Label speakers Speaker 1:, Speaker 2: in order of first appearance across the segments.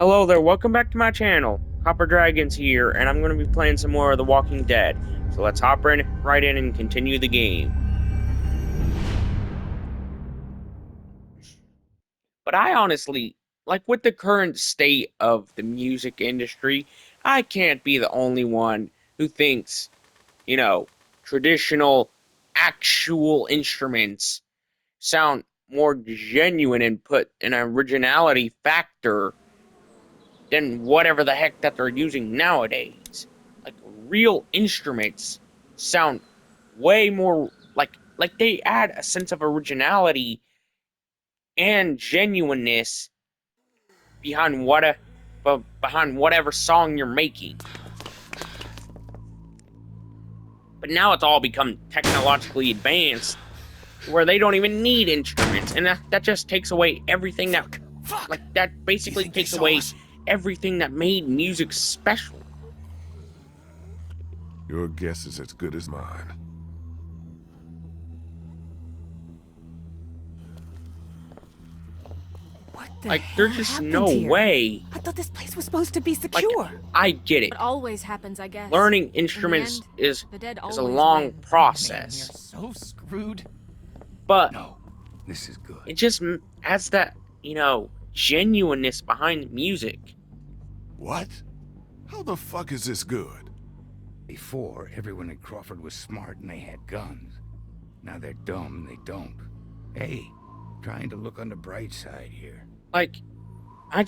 Speaker 1: Hello there, welcome back to my channel. Copper Dragons here, and I'm going to be playing some more of The Walking Dead. So let's hop right in and continue the game. But I honestly, like with the current state of the music industry, I can't be the only one who thinks, you know, traditional, actual instruments sound more genuine and put an originality factor than whatever the heck that they're using nowadays. Like real instruments sound way more like they add a sense of originality and genuineness behind behind whatever song you're making. But now it's all become technologically advanced where they don't even need instruments, and that just takes away everything that basically takes away everything that made music special.
Speaker 2: Your guess is as good as mine.
Speaker 3: What the
Speaker 1: Like,
Speaker 3: hell
Speaker 1: there's just
Speaker 3: happened
Speaker 1: no
Speaker 3: here?
Speaker 1: way.
Speaker 3: I thought this place was supposed to be
Speaker 1: Like,
Speaker 3: secure.
Speaker 1: I get it.
Speaker 4: What always happens, I guess.
Speaker 1: Learning
Speaker 4: In
Speaker 1: instruments
Speaker 4: the end,
Speaker 1: is
Speaker 4: the dead
Speaker 1: a
Speaker 4: always
Speaker 1: long
Speaker 4: win.
Speaker 5: Man, we
Speaker 1: process,
Speaker 5: are so screwed.
Speaker 1: but
Speaker 6: No, this is good.
Speaker 1: it just adds that, genuineness behind the music.
Speaker 2: What? How the fuck is this good?
Speaker 6: Before, everyone in Crawford was smart and they had guns. Now they're dumb and they don't. Hey, trying to look on the bright side here.
Speaker 1: Like, I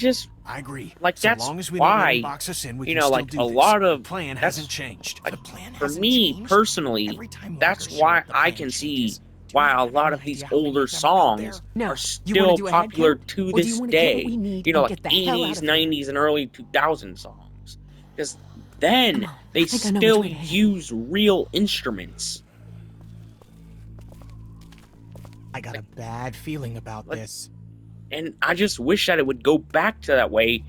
Speaker 5: agree.
Speaker 1: like
Speaker 5: So
Speaker 1: that's
Speaker 5: long as we don't let him
Speaker 1: why,
Speaker 5: box us in, we can still
Speaker 1: like
Speaker 5: do
Speaker 1: a
Speaker 5: this.
Speaker 1: lot of
Speaker 5: The plan
Speaker 1: that's
Speaker 5: hasn't changed.
Speaker 1: like,
Speaker 5: The plan
Speaker 1: for
Speaker 5: hasn't
Speaker 1: me
Speaker 5: changed?
Speaker 1: personally,
Speaker 5: Every time
Speaker 1: that's
Speaker 5: walkers show
Speaker 1: why
Speaker 5: up, the
Speaker 1: I
Speaker 5: plan
Speaker 1: can
Speaker 5: changes.
Speaker 1: see
Speaker 5: Do you
Speaker 1: why a
Speaker 5: have
Speaker 1: lot
Speaker 5: any
Speaker 1: of these
Speaker 5: idea how many
Speaker 1: older
Speaker 5: of them are out there?
Speaker 1: songs
Speaker 3: No,
Speaker 1: are
Speaker 3: you want to
Speaker 1: still
Speaker 3: do a head
Speaker 1: popular
Speaker 3: count?
Speaker 1: to
Speaker 3: Or do you
Speaker 1: this
Speaker 3: want to get what
Speaker 1: day.
Speaker 3: we need and
Speaker 1: Like
Speaker 3: get the hell out
Speaker 1: 80s,
Speaker 3: of here?
Speaker 1: 90s, and early 2000 songs. Because then
Speaker 3: Come on,
Speaker 1: they
Speaker 3: I think I know which
Speaker 1: still
Speaker 3: way to head.
Speaker 1: use real instruments.
Speaker 5: I got a bad feeling about this.
Speaker 1: And I just wish that it would go back to that way,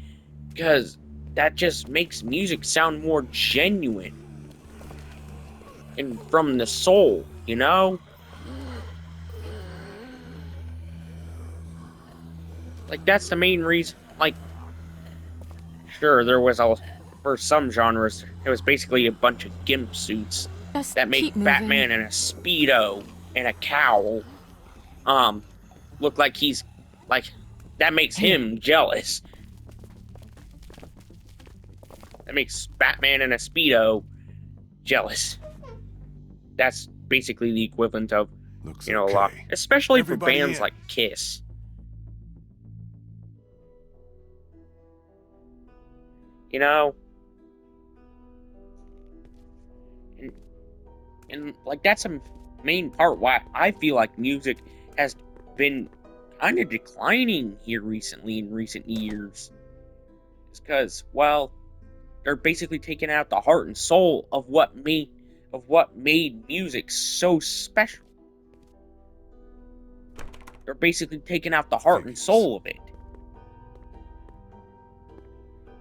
Speaker 1: because that just makes music sound more genuine and from the soul, you know? Like, that's the main reason. Like, sure, for some genres, it was basically a bunch of gimp suits
Speaker 4: Just
Speaker 1: that make
Speaker 4: keep moving.
Speaker 1: Batman in a Speedo and a cowl, look like that makes him jealous. That makes Batman in a Speedo jealous. That's basically the equivalent of,
Speaker 2: Looks
Speaker 1: a lot,
Speaker 2: okay.
Speaker 1: especially for
Speaker 2: Everybody
Speaker 1: bands
Speaker 2: in.
Speaker 1: like Kiss. You know? And, and like, that's a main part why I feel like music has been kind of declining here recently in recent years. It's because, well, they're basically taking out the heart and soul of what made music so special. They're basically taking out the heart and soul of it.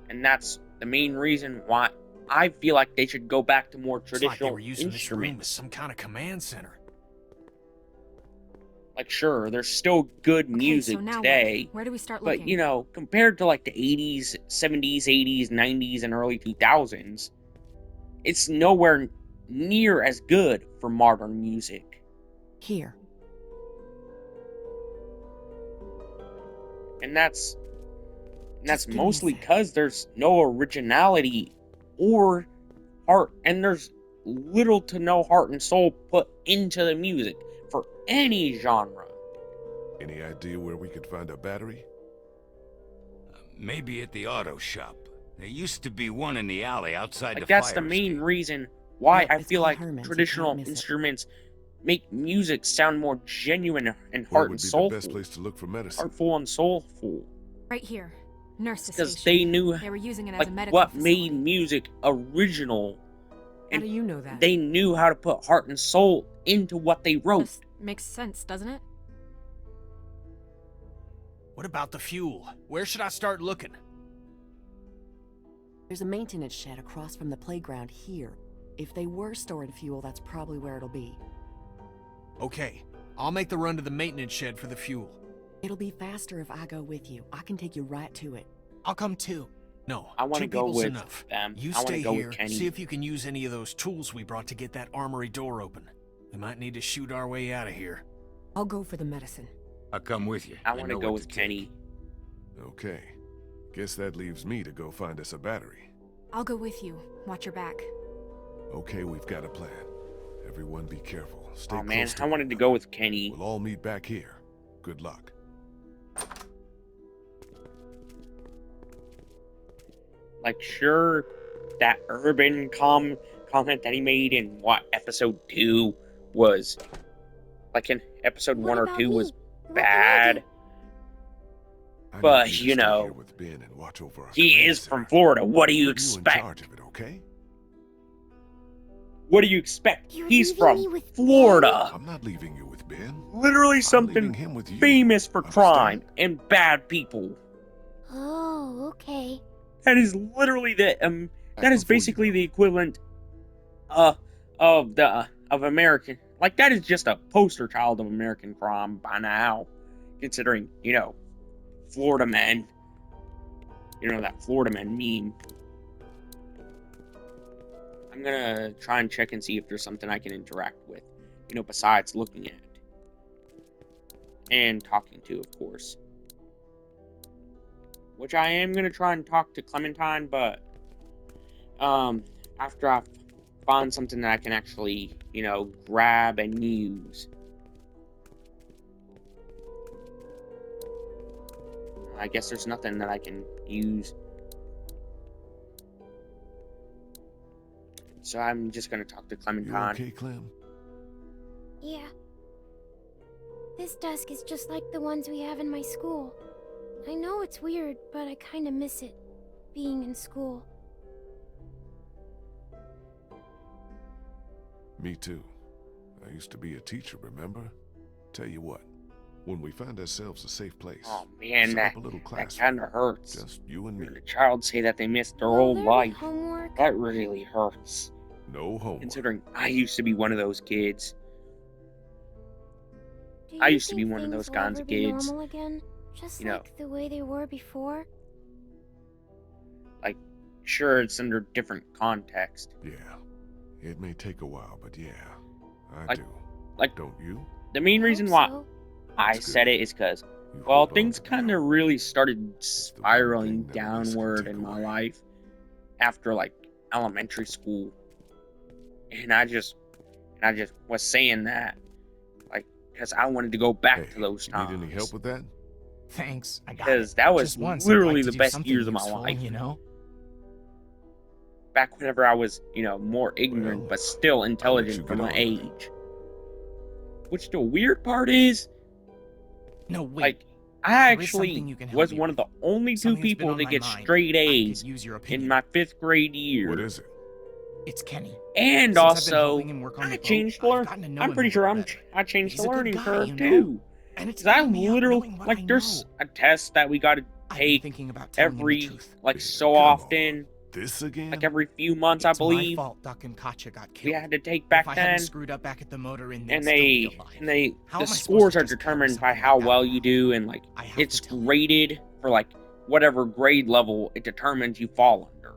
Speaker 1: And that's the main reason why I feel like they should go back to more
Speaker 5: It's like they
Speaker 1: traditional
Speaker 5: were using this room as
Speaker 1: instruments.
Speaker 5: some kind of command center.
Speaker 1: Like, sure, there's still good music
Speaker 4: so now
Speaker 1: today,
Speaker 4: what? Where do we start
Speaker 1: but,
Speaker 4: looking?
Speaker 1: compared to like the 80s, 70s, 80s, 90s, and early 2000s, it's nowhere near as good for modern music.
Speaker 3: Here.
Speaker 1: And that's
Speaker 3: Just give me a
Speaker 1: mostly
Speaker 3: sec.
Speaker 1: because there's no originality or heart, and there's little to no heart and soul put into the music for any genre.
Speaker 2: Any idea where we could find a battery?
Speaker 6: Maybe at the auto shop. There used to be one in the alley outside
Speaker 1: Like,
Speaker 6: the
Speaker 1: that's
Speaker 6: fire
Speaker 1: the main
Speaker 6: escape.
Speaker 1: reason why
Speaker 3: Yep,
Speaker 1: I
Speaker 3: it's
Speaker 1: feel
Speaker 3: called
Speaker 1: like
Speaker 3: Herman's. You
Speaker 1: traditional
Speaker 3: can't miss it.
Speaker 1: instruments make music sound more genuine and
Speaker 2: Where
Speaker 1: heart
Speaker 2: would
Speaker 1: and
Speaker 2: be the
Speaker 1: soulful.
Speaker 2: best place to look for medicine?
Speaker 1: Heartful and soulful.
Speaker 4: Right here. Nurse's
Speaker 1: Because
Speaker 4: station.
Speaker 1: they knew
Speaker 4: They were using it as
Speaker 1: like
Speaker 4: a medical
Speaker 1: what
Speaker 4: facility.
Speaker 1: made music original.
Speaker 3: How do you know that?
Speaker 1: They knew how to put heart and soul into what they wrote.
Speaker 4: Just makes sense, doesn't it?
Speaker 5: What about the fuel? Where should I start looking?
Speaker 3: There's a maintenance shed across from the playground here. If they were storing fuel, that's probably where it'll be.
Speaker 5: Okay, I'll make the run to the maintenance shed for the fuel.
Speaker 3: It'll be faster if I go with you. I can take you right to it.
Speaker 5: I'll come too.
Speaker 7: No,
Speaker 1: I want to
Speaker 7: 2
Speaker 1: go
Speaker 7: people's
Speaker 1: with
Speaker 7: enough.
Speaker 1: them.
Speaker 7: You
Speaker 1: I want to
Speaker 7: stay
Speaker 1: go
Speaker 7: here,
Speaker 1: with Kenny.
Speaker 7: see if you can use any of those tools we brought to get that armory door open. We might need to shoot our way out of here.
Speaker 3: I'll go for the medicine.
Speaker 6: I'll come with you.
Speaker 1: I want to
Speaker 6: know
Speaker 1: go
Speaker 6: what
Speaker 1: with
Speaker 6: to
Speaker 1: Kenny.
Speaker 6: take.
Speaker 2: Okay. Guess that leaves me to go find us a battery.
Speaker 4: I'll go with you. Watch your back.
Speaker 2: Okay, we've got a plan. Everyone be careful. Stay
Speaker 1: Oh man,
Speaker 2: close to
Speaker 1: I
Speaker 2: one
Speaker 1: wanted to
Speaker 2: another.
Speaker 1: go with Kenny.
Speaker 2: We'll all meet back here. Good luck.
Speaker 1: Like, sure, that urban comment that he made in what episode 2 was, like in episode
Speaker 8: What
Speaker 1: 1 or
Speaker 8: about
Speaker 1: 2
Speaker 8: me?
Speaker 1: was
Speaker 8: What can I
Speaker 1: bad.
Speaker 8: do?
Speaker 2: I need
Speaker 1: But,
Speaker 2: to
Speaker 1: you
Speaker 2: stay
Speaker 1: know,
Speaker 2: here with Ben and watch over our
Speaker 1: he
Speaker 2: command
Speaker 1: is from
Speaker 2: center.
Speaker 1: Florida. What do you
Speaker 2: Put you in
Speaker 1: expect?
Speaker 2: charge of it, okay?
Speaker 1: What do you expect?
Speaker 8: You're
Speaker 1: He's
Speaker 8: leaving
Speaker 1: from
Speaker 8: me with
Speaker 1: Florida.
Speaker 2: I'm not leaving you with Ben.
Speaker 1: Literally
Speaker 2: I'm
Speaker 1: something
Speaker 2: leaving him with you.
Speaker 1: famous for crime
Speaker 2: Understand?
Speaker 1: and bad people.
Speaker 8: Oh, okay.
Speaker 1: That is literally the that
Speaker 2: Act
Speaker 1: is
Speaker 2: before you
Speaker 1: basically
Speaker 2: know
Speaker 1: the
Speaker 2: it.
Speaker 1: equivalent of American. Like, that is just a poster child of American crime by now, considering, you know, Florida man. You know, that Florida man meme. I'm gonna try and check and see if there's something I can interact with, you know, besides looking at and talking to, of course. Which I am gonna try and talk to Clementine, but after I find something that I can actually, you know, grab and use. I guess there's nothing that I can use. So I'm just gonna talk to
Speaker 2: You
Speaker 1: Clementine.
Speaker 2: okay, Clem?
Speaker 8: Yeah. This desk is just like the ones we have in my school. I know it's weird, but I kinda miss it, being in school.
Speaker 2: Me too. I used to be a teacher, remember? Tell you what, when we find ourselves a safe place,
Speaker 1: Oh man,
Speaker 2: set
Speaker 1: that
Speaker 2: up a little
Speaker 1: that
Speaker 2: class
Speaker 1: kind of hurts.
Speaker 2: just you and me.
Speaker 1: When a child say that they missed their
Speaker 8: Will
Speaker 1: old
Speaker 8: there be
Speaker 1: life,
Speaker 8: homework?
Speaker 1: that really hurts.
Speaker 2: No homework.
Speaker 1: Considering I used to be one of those kids.
Speaker 8: Do
Speaker 1: I
Speaker 8: you
Speaker 1: used to be
Speaker 8: think
Speaker 1: one of those
Speaker 8: things will
Speaker 1: kinds
Speaker 8: ever
Speaker 1: of
Speaker 8: be
Speaker 1: kids.
Speaker 8: normal again? Just
Speaker 1: You know.
Speaker 8: like the way they were before?
Speaker 1: Like, sure, it's under different context.
Speaker 2: Yeah. It may take a while, but yeah, I
Speaker 1: Like-
Speaker 2: do.
Speaker 1: like-
Speaker 2: Don't you?
Speaker 1: The main
Speaker 8: I
Speaker 1: reason
Speaker 8: hope
Speaker 1: why
Speaker 8: so.
Speaker 1: I
Speaker 2: That's
Speaker 1: said
Speaker 2: good.
Speaker 1: it is because,
Speaker 2: You
Speaker 1: well,
Speaker 2: hold on
Speaker 1: things
Speaker 2: to
Speaker 1: kind
Speaker 2: now.
Speaker 1: of really started
Speaker 2: the one
Speaker 1: spiraling
Speaker 2: thing that a risk can
Speaker 1: downward
Speaker 2: take
Speaker 1: in my
Speaker 2: away.
Speaker 1: life after, like, elementary school. And I just was saying that, like, because I wanted to go back
Speaker 2: Hey,
Speaker 1: to those
Speaker 2: you
Speaker 1: times.
Speaker 2: need any help with that?
Speaker 5: Thanks, I got
Speaker 1: Because
Speaker 5: it.
Speaker 1: that was
Speaker 5: Just once, I'd
Speaker 1: literally
Speaker 5: like to
Speaker 1: the
Speaker 5: do
Speaker 1: best
Speaker 5: something
Speaker 1: years of my
Speaker 5: useful,
Speaker 1: life.
Speaker 5: you know?
Speaker 1: Back whenever I was, you know, more ignorant,
Speaker 2: Well,
Speaker 1: but still
Speaker 2: you
Speaker 1: intelligent for
Speaker 2: get
Speaker 1: my
Speaker 2: on with it.
Speaker 1: age. Which the weird part is,
Speaker 5: No, wait.
Speaker 1: like, I
Speaker 5: There is something
Speaker 1: actually
Speaker 5: you can help
Speaker 1: was
Speaker 5: me
Speaker 1: one of the
Speaker 5: with.
Speaker 1: only two
Speaker 5: Something that's been
Speaker 1: people
Speaker 5: on
Speaker 1: to
Speaker 5: my
Speaker 1: get
Speaker 5: mind.
Speaker 1: straight
Speaker 5: I
Speaker 1: A's
Speaker 5: could use your
Speaker 1: in
Speaker 5: opinion.
Speaker 1: my 5th grade year.
Speaker 2: What is it?
Speaker 5: It's Kenny.
Speaker 1: And
Speaker 5: Since I've been
Speaker 1: also,
Speaker 5: helping him work on
Speaker 1: I
Speaker 5: the boat,
Speaker 1: changed the
Speaker 5: I've
Speaker 1: learn.
Speaker 5: gotten to know
Speaker 1: I'm
Speaker 5: him
Speaker 1: pretty
Speaker 5: a
Speaker 1: sure
Speaker 5: little better.
Speaker 1: I changed
Speaker 5: He's
Speaker 1: the
Speaker 5: a good
Speaker 1: learning
Speaker 5: guy,
Speaker 1: curve
Speaker 5: you know?
Speaker 1: too.
Speaker 5: And it's
Speaker 1: Cause I
Speaker 5: helping me out
Speaker 1: literally,
Speaker 5: knowing what
Speaker 1: like,
Speaker 5: I
Speaker 1: there's
Speaker 5: know.
Speaker 1: a test that we gotta
Speaker 5: I've been
Speaker 1: take
Speaker 5: thinking about telling him the
Speaker 1: every,
Speaker 5: truth.
Speaker 1: like,
Speaker 2: Ben,
Speaker 1: so
Speaker 2: come
Speaker 1: often,
Speaker 2: on. This again?
Speaker 1: like every few months, I
Speaker 5: It's my
Speaker 1: believe.
Speaker 5: fault Duck and Katya got
Speaker 1: We
Speaker 5: killed.
Speaker 1: had to take
Speaker 5: If
Speaker 1: back
Speaker 5: I
Speaker 1: then.
Speaker 5: hadn't screwed up back at the motor inn, they'd
Speaker 1: And
Speaker 5: still be alive. How
Speaker 1: the
Speaker 5: am I supposed
Speaker 1: scores
Speaker 5: to
Speaker 1: are
Speaker 5: just carry
Speaker 1: determined by
Speaker 5: something
Speaker 1: how
Speaker 5: like that
Speaker 1: well you
Speaker 5: around?
Speaker 1: do, and like
Speaker 5: I have
Speaker 1: it's
Speaker 5: to tell him.
Speaker 1: graded for like whatever grade level it determines you fall under.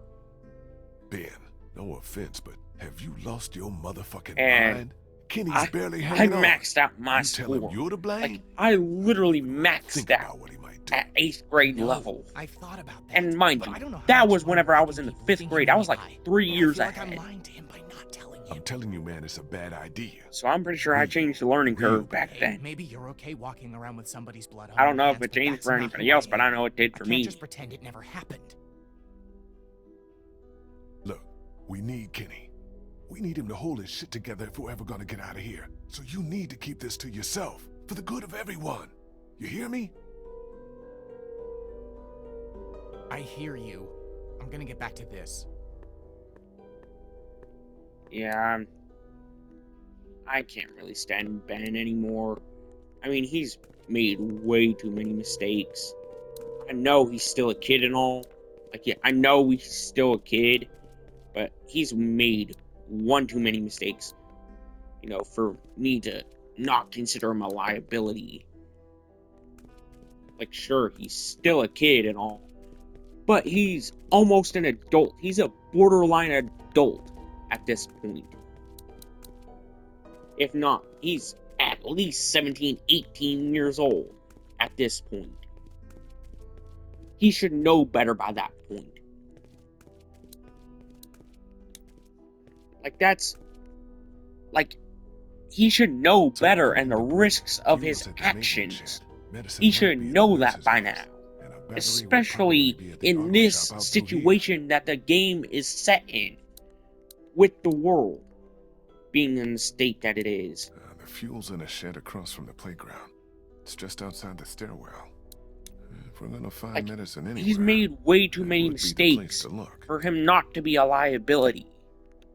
Speaker 2: Ben, no offense, but have you lost your motherfucking
Speaker 1: And
Speaker 2: mind? Kenny's
Speaker 1: I
Speaker 2: barely
Speaker 1: I
Speaker 2: hanging on.
Speaker 1: maxed out my
Speaker 2: You tell him
Speaker 1: score.
Speaker 2: you're to blame?
Speaker 1: Like I literally maxed
Speaker 2: Think
Speaker 1: out
Speaker 2: about what he might do.
Speaker 1: at 8th grade
Speaker 5: No,
Speaker 1: level.
Speaker 5: I've thought about that.
Speaker 1: And mind
Speaker 5: but
Speaker 1: you,
Speaker 5: I don't know how
Speaker 1: that
Speaker 5: much
Speaker 1: was
Speaker 5: longer
Speaker 1: whenever I
Speaker 5: can
Speaker 1: was in the
Speaker 5: keep
Speaker 1: 5th
Speaker 5: losing
Speaker 1: grade.
Speaker 5: him
Speaker 1: I was like
Speaker 5: any high.
Speaker 1: 3
Speaker 5: And I
Speaker 1: years
Speaker 5: feel like
Speaker 1: ahead.
Speaker 5: I'm lying to him by not telling him.
Speaker 2: I'm telling you, man, it's a bad idea.
Speaker 1: So I'm pretty sure I changed the learning
Speaker 2: Real
Speaker 1: curve back
Speaker 5: Hey,
Speaker 1: then.
Speaker 5: maybe you're okay walking around with somebody's blood on
Speaker 1: I don't
Speaker 5: your
Speaker 1: know if
Speaker 5: hands,
Speaker 1: it
Speaker 5: but
Speaker 1: changed
Speaker 5: that's
Speaker 1: for
Speaker 5: not
Speaker 1: anybody
Speaker 5: who
Speaker 1: else, but
Speaker 5: am.
Speaker 1: I know it did
Speaker 5: I
Speaker 1: for
Speaker 5: can't
Speaker 1: me.
Speaker 5: just pretend it never happened.
Speaker 2: Look, we need Kenny. We need him to hold his shit together if we're ever gonna get out of here. So you need to keep this to yourself, for the good of everyone. You hear me?
Speaker 5: I hear you. I'm gonna get back to this.
Speaker 1: Yeah, I can't really stand Ben anymore. I mean, he's made way too many mistakes. I know he's still a kid and all. Like, yeah, I know he's still a kid, but he's made one too many mistakes, you know, for me to not consider him a liability. Like, sure, he's still a kid and all, but he's almost an adult. He's a borderline adult at this point. If not, he's at least 17, 18 years old at this point. He should know better by that point. Like, that's... Like, he should know better and the risks of his actions. He should know that by now. Especially in this situation that the game is set in. With the world being in the state that it is.
Speaker 2: The fuel's in a shed across from the playground. It's just outside the stairwell. If we're gonna find medicine anywhere,
Speaker 1: he's made way too many mistakes for him not to be a liability.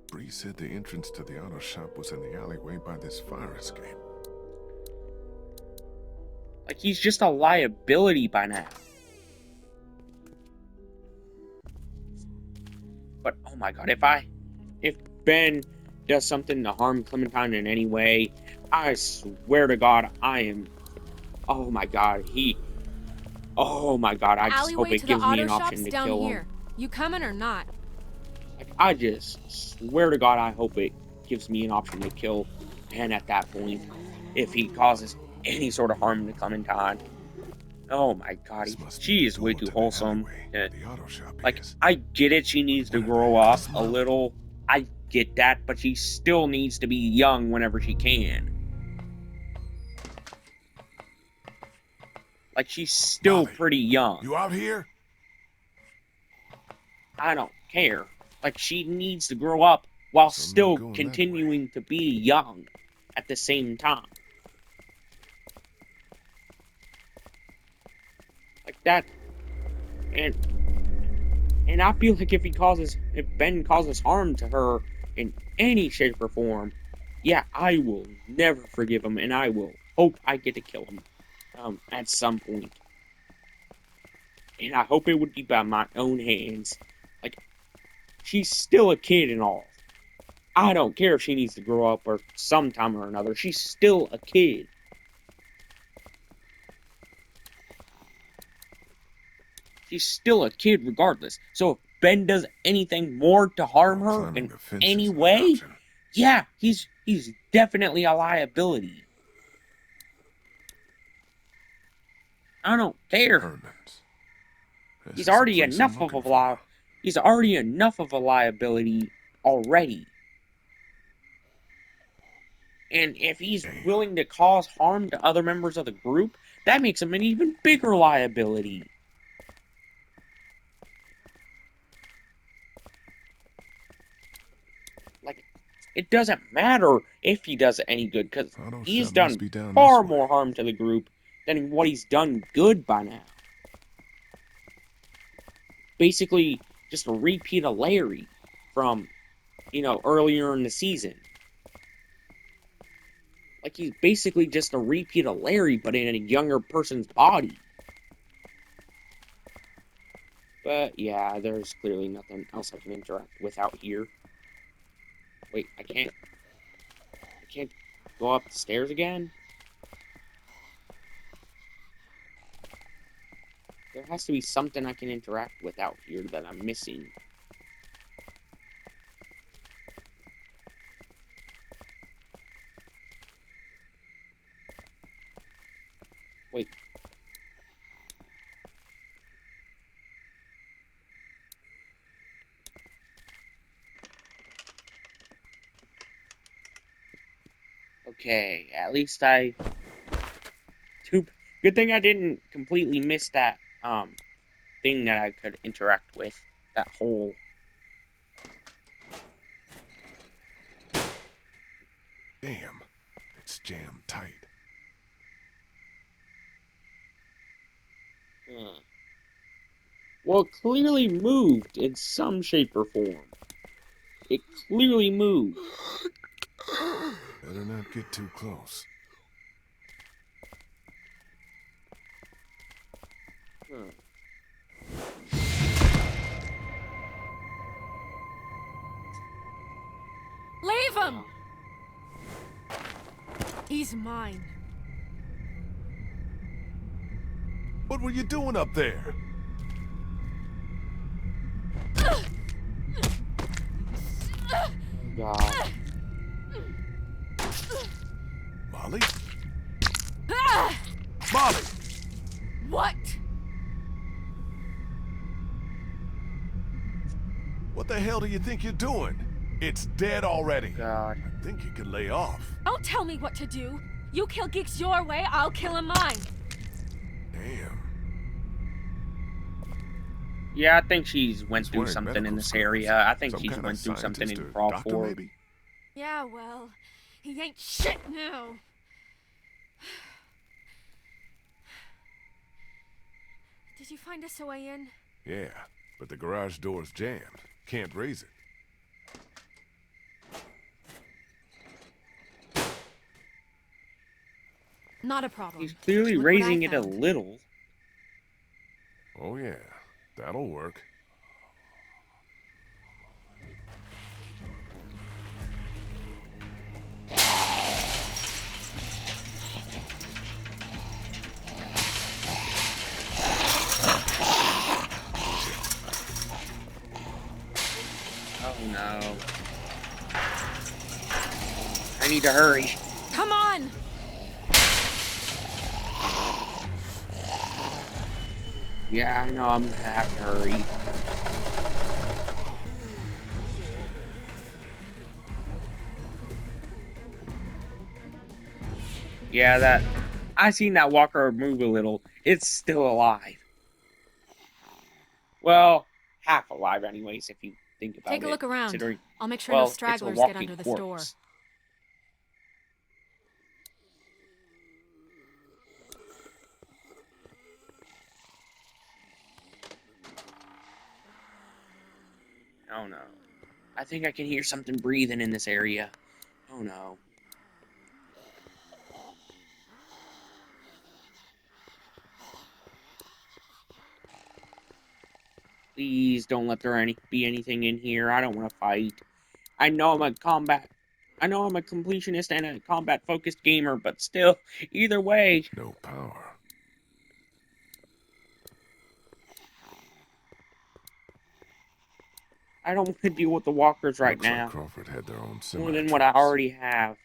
Speaker 2: Bree said the entrance to the auto shop was in the alleyway by this fire escape.
Speaker 1: Like, he's just a liability by now. But, oh my god, if Ben does something to harm Clementine in any way, I swear to God, oh my god, I just hope it gives me an option to kill him.
Speaker 4: You coming or not?
Speaker 1: Like, I just swear to God, I hope it gives me an option to kill Ben at that point, if he causes any sort of harm to Clementine. Oh my god, she is way too wholesome. Like, I get it, she needs to grow up a little. I get that, but she still needs to be young whenever she can. Like, she's still pretty young.
Speaker 2: You out here?
Speaker 1: I don't care. Like, she needs to grow up while still continuing to be young at the same time. Like that. And I feel like if Ben causes harm to her in any shape or form, yeah, I will never forgive him, and I will hope I get to kill him at some point. And I hope it would be by my own hands. Like, she's still a kid and all. I don't care if she needs to grow up or sometime or another. She's still a kid. She's still a kid regardless. So if Ben does anything more to harm her in any way, yeah, he's definitely a liability. I don't care. He's already enough of a liability already. And if he's willing to cause harm to other members of the group, that makes him an even bigger liability. Like, it doesn't matter if he does any good, because he's done far more harm to the group than what he's done good by now. Basically, just a repeat of Larry from, earlier in the season. Like, he's basically just a repeat of Larry, but in a younger person's body. But, yeah, there's clearly nothing else I can interact with out here. Wait, I can't go up the stairs again? There has to be something I can interact with out here that I'm missing. Wait. Okay, at least good thing I didn't completely miss that, thing that I could interact with. That hole.
Speaker 2: Damn, it's jammed tight.
Speaker 1: Well, it clearly moved in some shape or form. It clearly moved.
Speaker 2: Better not get too close.
Speaker 4: Leave him! He's mine.
Speaker 2: What were you doing up there?
Speaker 1: God.
Speaker 2: Molly? Molly!
Speaker 4: What?
Speaker 2: What the hell do you think you're doing? It's dead already.
Speaker 1: God.
Speaker 2: I think you can lay off.
Speaker 4: Don't tell me what to do. You kill geeks your way, I'll kill 'em mine.
Speaker 2: Damn.
Speaker 1: Yeah, I think she's went
Speaker 2: He's
Speaker 1: through
Speaker 2: wearing
Speaker 1: something in
Speaker 2: medical
Speaker 1: this
Speaker 2: scrubs.
Speaker 1: area. I think
Speaker 2: Some
Speaker 1: she's
Speaker 2: kind
Speaker 1: went
Speaker 2: of
Speaker 1: through something
Speaker 2: scientist
Speaker 1: in
Speaker 2: or
Speaker 1: Crawford.
Speaker 2: doctor, maybe?
Speaker 4: Yeah, well, he ain't shit now. Did you find us a way in?
Speaker 2: Yeah, but the garage door's jammed. Can't raise it.
Speaker 4: Not a problem.
Speaker 1: He's clearly
Speaker 4: Look what I
Speaker 1: raising it a
Speaker 4: found.
Speaker 1: little.
Speaker 2: Oh yeah, that'll work.
Speaker 1: Oh no. I need to hurry.
Speaker 4: Come on!
Speaker 1: Yeah, I know I'm gonna have to hurry. Yeah, I seen that walker move a little. It's still alive. Well, half alive anyways, if you think about it.
Speaker 4: Take a look around.
Speaker 1: Considering,
Speaker 4: I'll make sure
Speaker 1: well,
Speaker 4: no
Speaker 1: it's a
Speaker 4: stragglers get
Speaker 1: walking
Speaker 4: under this
Speaker 1: corpse.
Speaker 4: door.
Speaker 1: Oh no. I think I can hear something breathing in this area. Oh no. Please don't let there be anything in here. I don't want to fight. I know I'm a completionist and a combat-focused gamer, but still, either way.
Speaker 2: No power.
Speaker 1: I don't want to deal with the walkers right
Speaker 2: Looks like
Speaker 1: now.
Speaker 2: Crawford had their own
Speaker 1: More than what I
Speaker 2: semi-trucks.
Speaker 1: already have.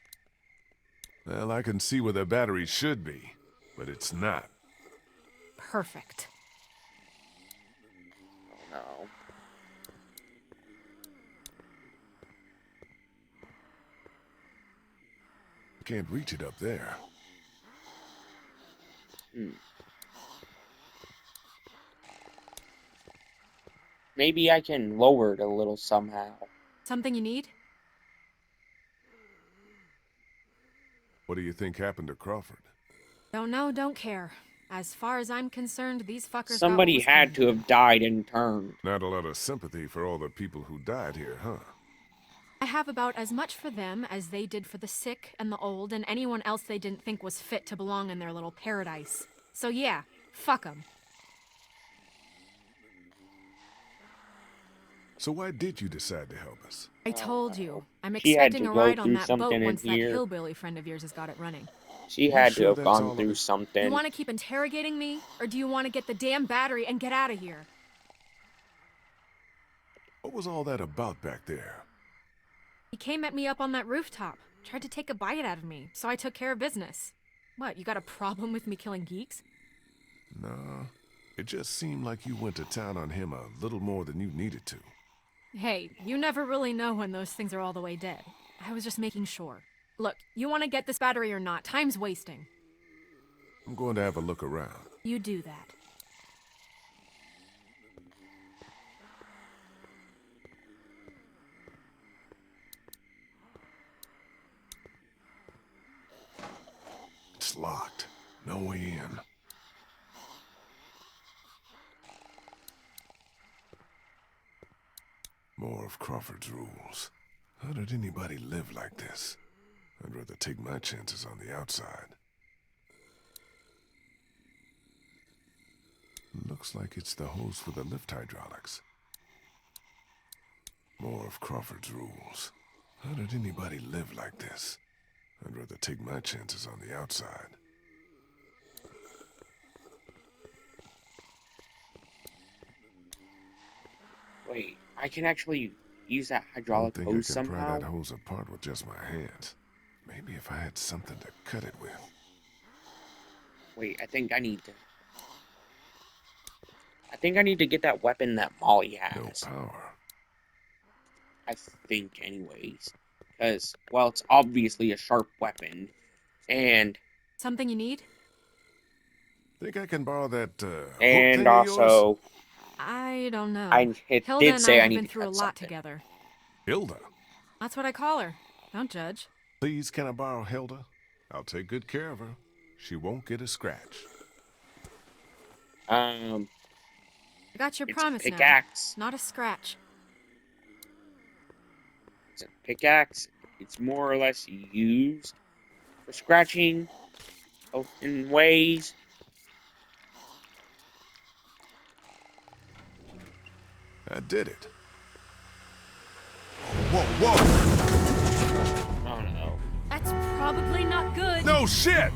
Speaker 2: Well, I can see where their batteries should be, but it's not.
Speaker 4: Perfect.
Speaker 1: Oh no.
Speaker 2: Can't reach it up there.
Speaker 1: Maybe I can lower it a little somehow.
Speaker 4: Something you need?
Speaker 2: What do you think happened to Crawford?
Speaker 4: Don't know, don't care. As far as I'm concerned, these fuckers
Speaker 1: Somebody
Speaker 4: got what was
Speaker 1: had
Speaker 4: coming.
Speaker 1: to have died and turned.
Speaker 2: Not a lot of sympathy for all the people who died here, huh?
Speaker 4: I have about as much for them as they did for the sick and the old and anyone else they didn't think was fit to belong in their little paradise. So yeah, fuck them.
Speaker 2: So why did you decide to help us?
Speaker 4: I told you. I'm
Speaker 1: She had
Speaker 4: expecting
Speaker 1: to
Speaker 4: a
Speaker 1: go
Speaker 4: ride on
Speaker 1: through
Speaker 4: that
Speaker 1: something
Speaker 4: boat
Speaker 1: in
Speaker 4: once that
Speaker 1: here.
Speaker 4: hillbilly friend of yours has got it running.
Speaker 1: She had
Speaker 2: sure
Speaker 1: to have
Speaker 2: that's
Speaker 1: gone
Speaker 2: all of
Speaker 1: through
Speaker 2: it?
Speaker 1: something.
Speaker 4: You want to keep interrogating me? Or do you want to get the damn battery and get out of here?
Speaker 2: What was all that about back there?
Speaker 4: He came at me up on that rooftop. Tried to take a bite out of me, so I took care of business. What, you got a problem with me killing geeks?
Speaker 2: No, it just seemed like you went to town on him a little more than you needed to.
Speaker 4: Hey, you never really know when those things are all the way dead. I was just making sure. Look, you want to get this battery or not? Time's wasting.
Speaker 2: I'm going to have a look around.
Speaker 4: You do that.
Speaker 2: It's locked. No way in. More of Crawford's rules. How did anybody live like this? I'd rather take my chances on the outside. Looks like it's the hose for the lift hydraulics. More of Crawford's rules. How did anybody live like this? I'd rather take my chances on the outside.
Speaker 1: Wait, I can actually use that
Speaker 2: I don't
Speaker 1: hydraulic
Speaker 2: think I
Speaker 1: hose
Speaker 2: can pry
Speaker 1: somehow?
Speaker 2: that hose apart with just my hands. Maybe if I had something to cut it with.
Speaker 1: Wait, I think I need to get that weapon that Molly
Speaker 2: No
Speaker 1: has.
Speaker 2: power.
Speaker 1: I think, anyways. Because, well, it's obviously a sharp weapon. And,
Speaker 4: Something you need?
Speaker 2: Think I can borrow that hook
Speaker 1: and
Speaker 2: thing of yours?
Speaker 1: also,
Speaker 4: I don't know.
Speaker 1: it
Speaker 4: Hilda
Speaker 1: did
Speaker 4: and
Speaker 1: say
Speaker 4: I
Speaker 1: I
Speaker 4: have
Speaker 1: need
Speaker 4: been
Speaker 1: to
Speaker 4: through a
Speaker 1: cut
Speaker 4: lot
Speaker 1: something.
Speaker 4: together.
Speaker 2: Hilda.
Speaker 4: That's what I call her. Don't judge.
Speaker 2: Please, can I borrow Hilda? I'll take good care of her. She won't get a scratch.
Speaker 4: I got your
Speaker 1: It's a
Speaker 4: promise
Speaker 1: pickaxe.
Speaker 4: now. Not a scratch.
Speaker 1: It's a pickaxe. It's more or less used for scratching in ways.
Speaker 2: I did it. Whoa, whoa!
Speaker 1: Oh no.
Speaker 4: That's probably not good.
Speaker 2: No shit!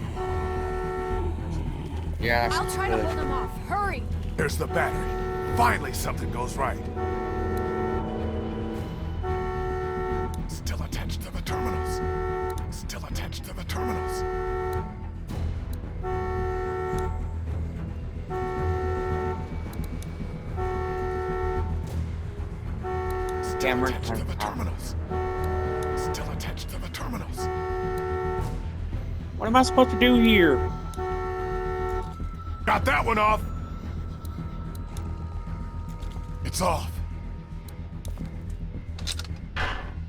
Speaker 1: Yeah,
Speaker 4: I'll
Speaker 1: that's
Speaker 4: try to
Speaker 1: good.
Speaker 4: hold them off. Hurry!
Speaker 2: There's the battery. Finally something goes right. Still attached to the terminals. Still attached to the terminals. Still
Speaker 1: Camera
Speaker 2: attached to the
Speaker 1: time.
Speaker 2: terminals. Still attached to the terminals.
Speaker 1: What am I supposed to do here?
Speaker 2: Got that one off. It's off.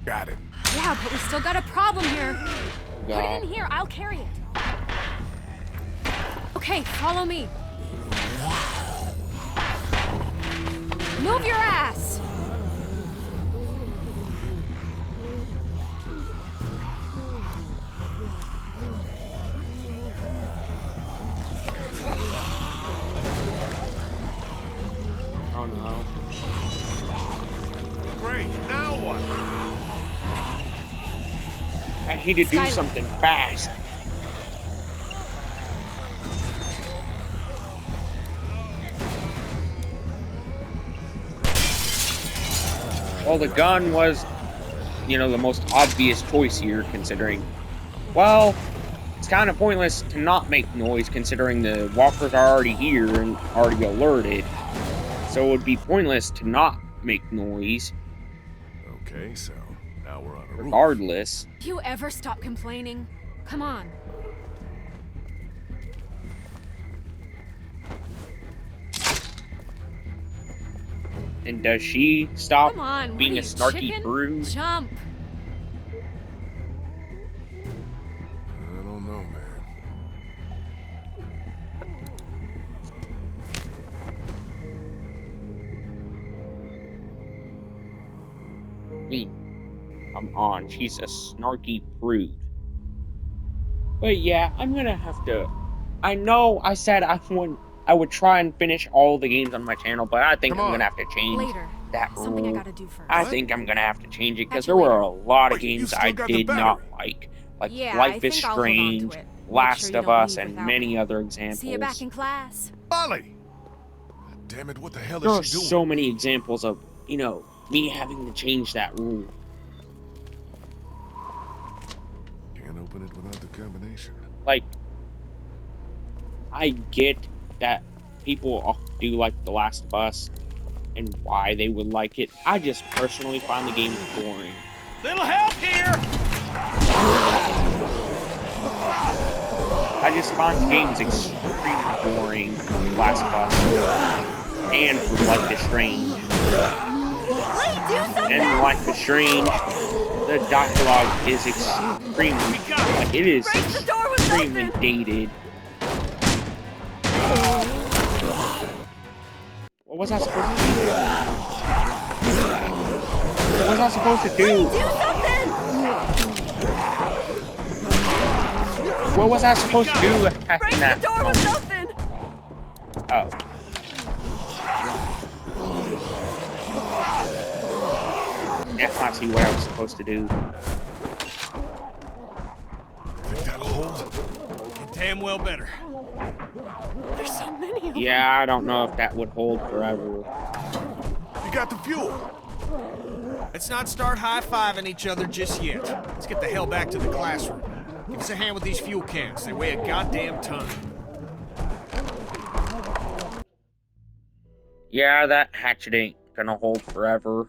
Speaker 2: Got it.
Speaker 4: Yeah, but we still got a problem here. Put it
Speaker 1: God.
Speaker 4: in here. I'll carry it. Okay, follow me. Move your ass!
Speaker 1: Oh no.
Speaker 2: Great. Now what?
Speaker 1: I need to do
Speaker 4: Skylar.
Speaker 1: something fast. Well, the gun was, the most obvious choice here, considering, well, it's kind of pointless to not make noise, considering the walkers are already here and already alerted. So it would be pointless to not make noise,
Speaker 2: Okay, so now we're on a roof.
Speaker 1: regardless.
Speaker 4: Do you ever stop complaining? Come on.
Speaker 1: And does she stop
Speaker 4: Come on.
Speaker 1: being
Speaker 4: what
Speaker 1: a
Speaker 4: are you,
Speaker 1: snarky
Speaker 4: chicken?
Speaker 1: brood?
Speaker 4: Jump.
Speaker 2: I don't know, man.
Speaker 1: Come on, she's a snarky prude. But yeah, I'm gonna have to. I know I said I would try and finish all the games on my channel, but I think
Speaker 2: Come
Speaker 1: I'm
Speaker 2: on.
Speaker 1: gonna have to change
Speaker 4: Later.
Speaker 1: that
Speaker 4: Something I
Speaker 1: rule.
Speaker 4: gotta do first.
Speaker 1: I
Speaker 2: What?
Speaker 1: think I'm gonna have to change it because
Speaker 4: Catch you
Speaker 1: there were
Speaker 4: later.
Speaker 1: a lot of
Speaker 2: Wait, you
Speaker 1: games
Speaker 2: still
Speaker 1: I
Speaker 2: got the
Speaker 1: did not
Speaker 2: battery.
Speaker 1: like
Speaker 4: Yeah,
Speaker 1: Life
Speaker 4: I
Speaker 1: is
Speaker 4: think I'll hold on to
Speaker 1: Strange,
Speaker 4: it. Make
Speaker 1: Last
Speaker 4: sure you
Speaker 1: of
Speaker 4: don't
Speaker 1: Us,
Speaker 4: leave
Speaker 1: and
Speaker 4: without
Speaker 1: many
Speaker 4: me.
Speaker 1: other examples.
Speaker 4: See you back in class.
Speaker 2: Molly! Damn it, what the hell
Speaker 1: There are
Speaker 2: is she doing?
Speaker 1: so many examples of, me having to change that rule.
Speaker 2: Can't open it without the combination.
Speaker 1: Like, I get that people do like The Last of Us and why they would like it. I just personally find the game boring.
Speaker 7: Little help here!
Speaker 1: I just find games extremely boring. Last of Us and from Life is Strange. And Life is Strange, the dialogue is extremely, it is extremely dated. What was I supposed to do? What was I supposed to do? What was I supposed to do attacking that? Oh. Yeah, I see what I was supposed to do.
Speaker 2: Think that'll hold?
Speaker 7: You damn well better.
Speaker 4: There's so many of them.
Speaker 1: Yeah, I don't know if that would hold forever.
Speaker 2: You got the fuel.
Speaker 7: Let's not start high-fiving each other just yet. Let's get the hell back to the classroom. Give us a hand with these fuel cans. They weigh a goddamn ton.
Speaker 1: Yeah, that hatchet ain't gonna hold forever.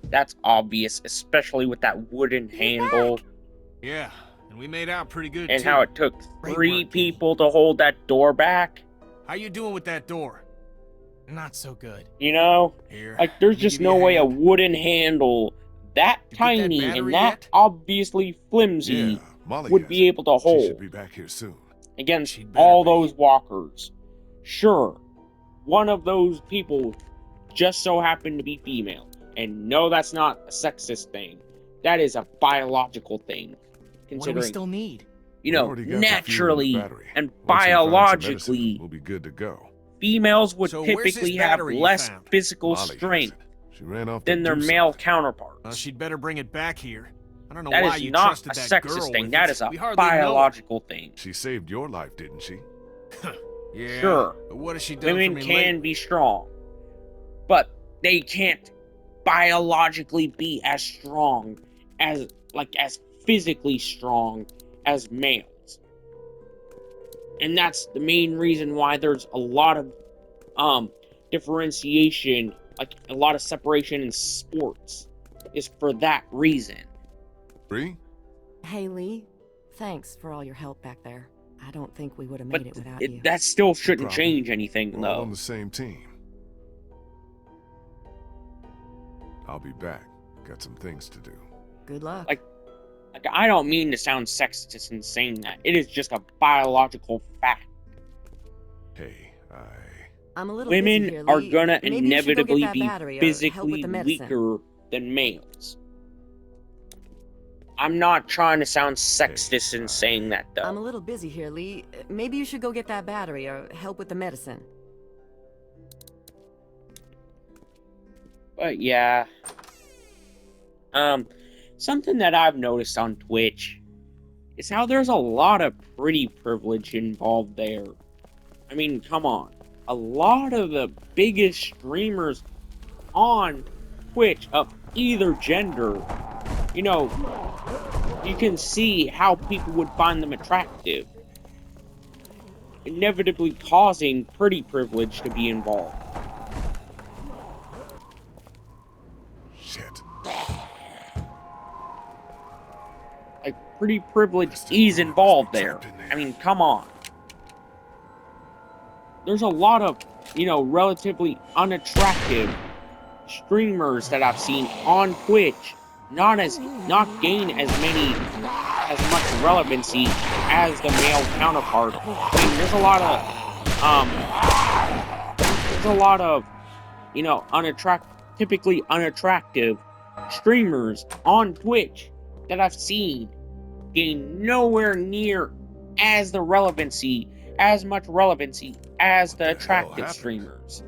Speaker 1: That's obvious, especially with that wooden handle
Speaker 7: Yeah, and we made out pretty good,
Speaker 1: and
Speaker 7: too.
Speaker 1: how it took
Speaker 5: Great
Speaker 1: three
Speaker 5: work, Kenny.
Speaker 1: people to hold that door back.
Speaker 7: How you doing with that door?
Speaker 5: Not so good.
Speaker 1: You know?
Speaker 7: Here,
Speaker 1: Like, there's
Speaker 7: let me
Speaker 1: just
Speaker 7: give you
Speaker 1: no way a
Speaker 7: hand.
Speaker 1: wooden handle that
Speaker 7: You get that
Speaker 1: tiny
Speaker 7: battery
Speaker 1: and that
Speaker 7: yet?
Speaker 1: obviously flimsy
Speaker 2: Yeah, Molly
Speaker 1: would
Speaker 2: has
Speaker 1: be
Speaker 2: it.
Speaker 1: able to
Speaker 2: She
Speaker 1: hold
Speaker 2: should be back here soon.
Speaker 1: against
Speaker 7: She'd better
Speaker 1: all
Speaker 7: be.
Speaker 1: those walkers. Sure, one of those people just so happened to be female. And no, that's not a sexist thing. That is a biological thing.
Speaker 5: What do we
Speaker 1: Considering,
Speaker 5: still need?
Speaker 1: you
Speaker 2: We
Speaker 1: know,
Speaker 2: already got the fuel and the
Speaker 1: naturally
Speaker 2: battery.
Speaker 1: and
Speaker 2: Once we find some medicine,
Speaker 1: biologically,
Speaker 2: we'll be good to go.
Speaker 1: females would
Speaker 7: So where's this
Speaker 1: typically have
Speaker 7: battery you
Speaker 1: less
Speaker 7: found?
Speaker 1: physical
Speaker 2: Molly has
Speaker 1: strength
Speaker 2: it. She ran off
Speaker 1: than
Speaker 2: to
Speaker 1: their
Speaker 2: do
Speaker 1: male
Speaker 2: something.
Speaker 1: counterparts.
Speaker 7: She'd better bring it back here. I don't know
Speaker 1: That
Speaker 7: why
Speaker 1: is
Speaker 7: you
Speaker 1: not
Speaker 7: trusted
Speaker 1: a
Speaker 7: that girl
Speaker 1: sexist thing.
Speaker 7: with
Speaker 1: That
Speaker 7: it.
Speaker 1: is a
Speaker 7: We hardly know her.
Speaker 1: biological thing.
Speaker 2: She saved your life, didn't she?
Speaker 7: Yeah.
Speaker 1: Sure,
Speaker 7: But what has she done
Speaker 1: women
Speaker 7: for me
Speaker 1: can
Speaker 7: lately?
Speaker 1: be strong, but they can't biologically be as strong as physically strong as males. And that's the main reason why there's a lot of differentiation, like a lot of separation in sports, is for that reason.
Speaker 2: Bree?
Speaker 3: Hey, Lee. Thanks for all your help back there. I don't think we would have
Speaker 1: But
Speaker 3: made it without you.
Speaker 1: that still shouldn't
Speaker 2: problem.
Speaker 1: change anything,
Speaker 2: We're all
Speaker 1: though.
Speaker 2: on the same team. I'll be back. Got some things to do.
Speaker 3: Good luck.
Speaker 1: Like, I don't mean to sound sexist in saying that. It is just a biological fact.
Speaker 2: Hey,
Speaker 3: I'm a little busy
Speaker 1: Women
Speaker 3: here,
Speaker 1: are
Speaker 3: Lee.
Speaker 1: gonna
Speaker 3: Maybe you should go get
Speaker 1: inevitably
Speaker 3: that
Speaker 1: be
Speaker 3: battery or help with
Speaker 1: physically
Speaker 3: the medicine.
Speaker 1: weaker than males. I'm not trying to sound sexist in saying that, though.
Speaker 3: I'm a little busy here, Lee. Maybe you should go get that battery or help with the medicine.
Speaker 1: But yeah. Something that I've noticed on Twitch is how there's a lot of pretty privilege involved there. I mean, come on. A lot of the biggest streamers on Twitch of either gender, you know, you can see how people would find them attractive, inevitably causing pretty privilege to be involved.
Speaker 2: shit.
Speaker 1: Like, pretty privilege
Speaker 2: Bastard
Speaker 1: is
Speaker 2: girl
Speaker 1: involved
Speaker 2: must be
Speaker 1: there.
Speaker 2: trapped in there.
Speaker 1: I mean, come on. There's a lot of, relatively unattractive streamers that I've seen on Twitch not gain as much relevancy as the male counterpart. I mean, there's a lot of typically unattractive streamers on Twitch that I've seen gain nowhere near as much relevancy as the
Speaker 2: What the hell
Speaker 1: attractive
Speaker 2: happened?
Speaker 1: streamers.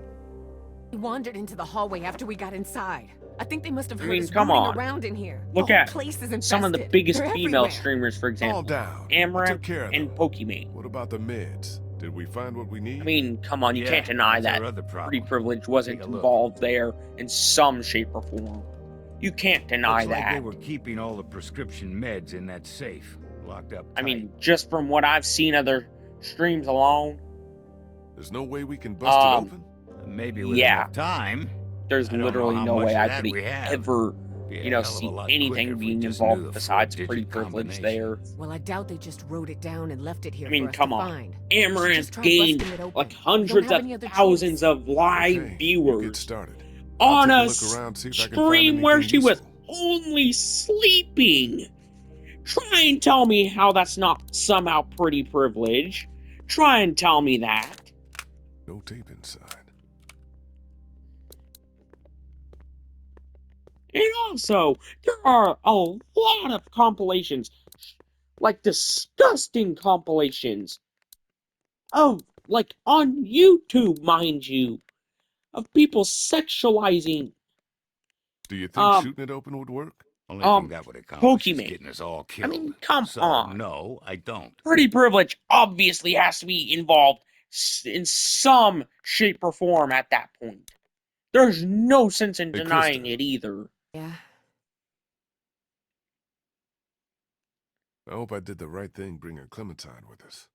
Speaker 9: We wandered into the hallway after we got inside. I think they must have
Speaker 1: I
Speaker 9: heard
Speaker 1: mean,
Speaker 9: us
Speaker 1: come
Speaker 9: rooting
Speaker 1: on.
Speaker 9: around in here.
Speaker 1: Look
Speaker 9: the whole
Speaker 1: at
Speaker 9: place is infested.
Speaker 1: some of the biggest
Speaker 9: They're
Speaker 1: female
Speaker 9: everywhere.
Speaker 1: streamers, for
Speaker 2: All
Speaker 1: example,
Speaker 2: down. I
Speaker 1: Amaranth
Speaker 2: took care of
Speaker 1: and
Speaker 2: them.
Speaker 1: Pokimane.
Speaker 2: What about the meds? Did we find what we need?
Speaker 1: I mean, come on, you
Speaker 6: Yeah,
Speaker 1: can't deny
Speaker 6: that's
Speaker 1: that
Speaker 6: our other problem.
Speaker 1: pretty privilege wasn't
Speaker 6: Take a look.
Speaker 1: involved there in some shape or form. You can't deny
Speaker 6: Looks like
Speaker 1: that.
Speaker 6: they were keeping all the prescription meds in that safe, locked up
Speaker 1: I
Speaker 6: tight.
Speaker 1: mean, just from what I've seen of their streams alone,
Speaker 2: There's no way we can bust it open?
Speaker 6: Maybe with
Speaker 1: yeah.
Speaker 6: enough time.
Speaker 1: There's
Speaker 6: I don't know
Speaker 1: literally
Speaker 6: how
Speaker 1: no
Speaker 6: much
Speaker 1: way
Speaker 6: of
Speaker 1: I
Speaker 6: that
Speaker 1: could
Speaker 6: we have.
Speaker 1: ever,
Speaker 6: Be a hell of a
Speaker 1: see
Speaker 6: lot quicker
Speaker 1: anything
Speaker 6: if we
Speaker 1: being
Speaker 6: just knew
Speaker 1: involved
Speaker 6: the
Speaker 1: besides
Speaker 6: four-digit
Speaker 1: pretty privilege
Speaker 6: combination.
Speaker 1: there.
Speaker 9: Well, I doubt they just wrote it down and left it here
Speaker 1: I mean,
Speaker 9: for us
Speaker 1: come
Speaker 9: to
Speaker 1: on.
Speaker 9: find.
Speaker 1: Amaranth
Speaker 9: Just try
Speaker 1: gained
Speaker 9: busting it open.
Speaker 1: like
Speaker 9: We don't
Speaker 1: hundreds
Speaker 9: have
Speaker 1: of
Speaker 9: any other
Speaker 1: thousands
Speaker 9: choice.
Speaker 1: of live
Speaker 2: Okay, you get
Speaker 1: viewers
Speaker 2: started.
Speaker 1: on
Speaker 2: I'll
Speaker 1: a
Speaker 2: take a look around, see if I can find
Speaker 1: stream where
Speaker 2: anything
Speaker 1: she was
Speaker 2: useful.
Speaker 1: only sleeping. Try and tell me how that's not somehow pretty privilege. Try and tell me that.
Speaker 2: No tape inside.
Speaker 1: And also, there are a lot of compilations, like disgusting compilations, of, like, on YouTube, mind you, of people sexualizing,
Speaker 2: Do you think shooting it open would work?
Speaker 6: Only thing that would accomplish is
Speaker 1: Pokimane.
Speaker 6: getting us all
Speaker 1: I
Speaker 6: killed.
Speaker 1: mean, come
Speaker 6: so,
Speaker 1: on.
Speaker 6: no, I don't.
Speaker 1: Pretty privilege obviously has to be involved in some shape or form at that point. There's no sense in
Speaker 2: Hey,
Speaker 1: denying
Speaker 2: Krista.
Speaker 1: it either.
Speaker 9: Yeah.
Speaker 2: I hope I did the right thing bringing Clementine with us.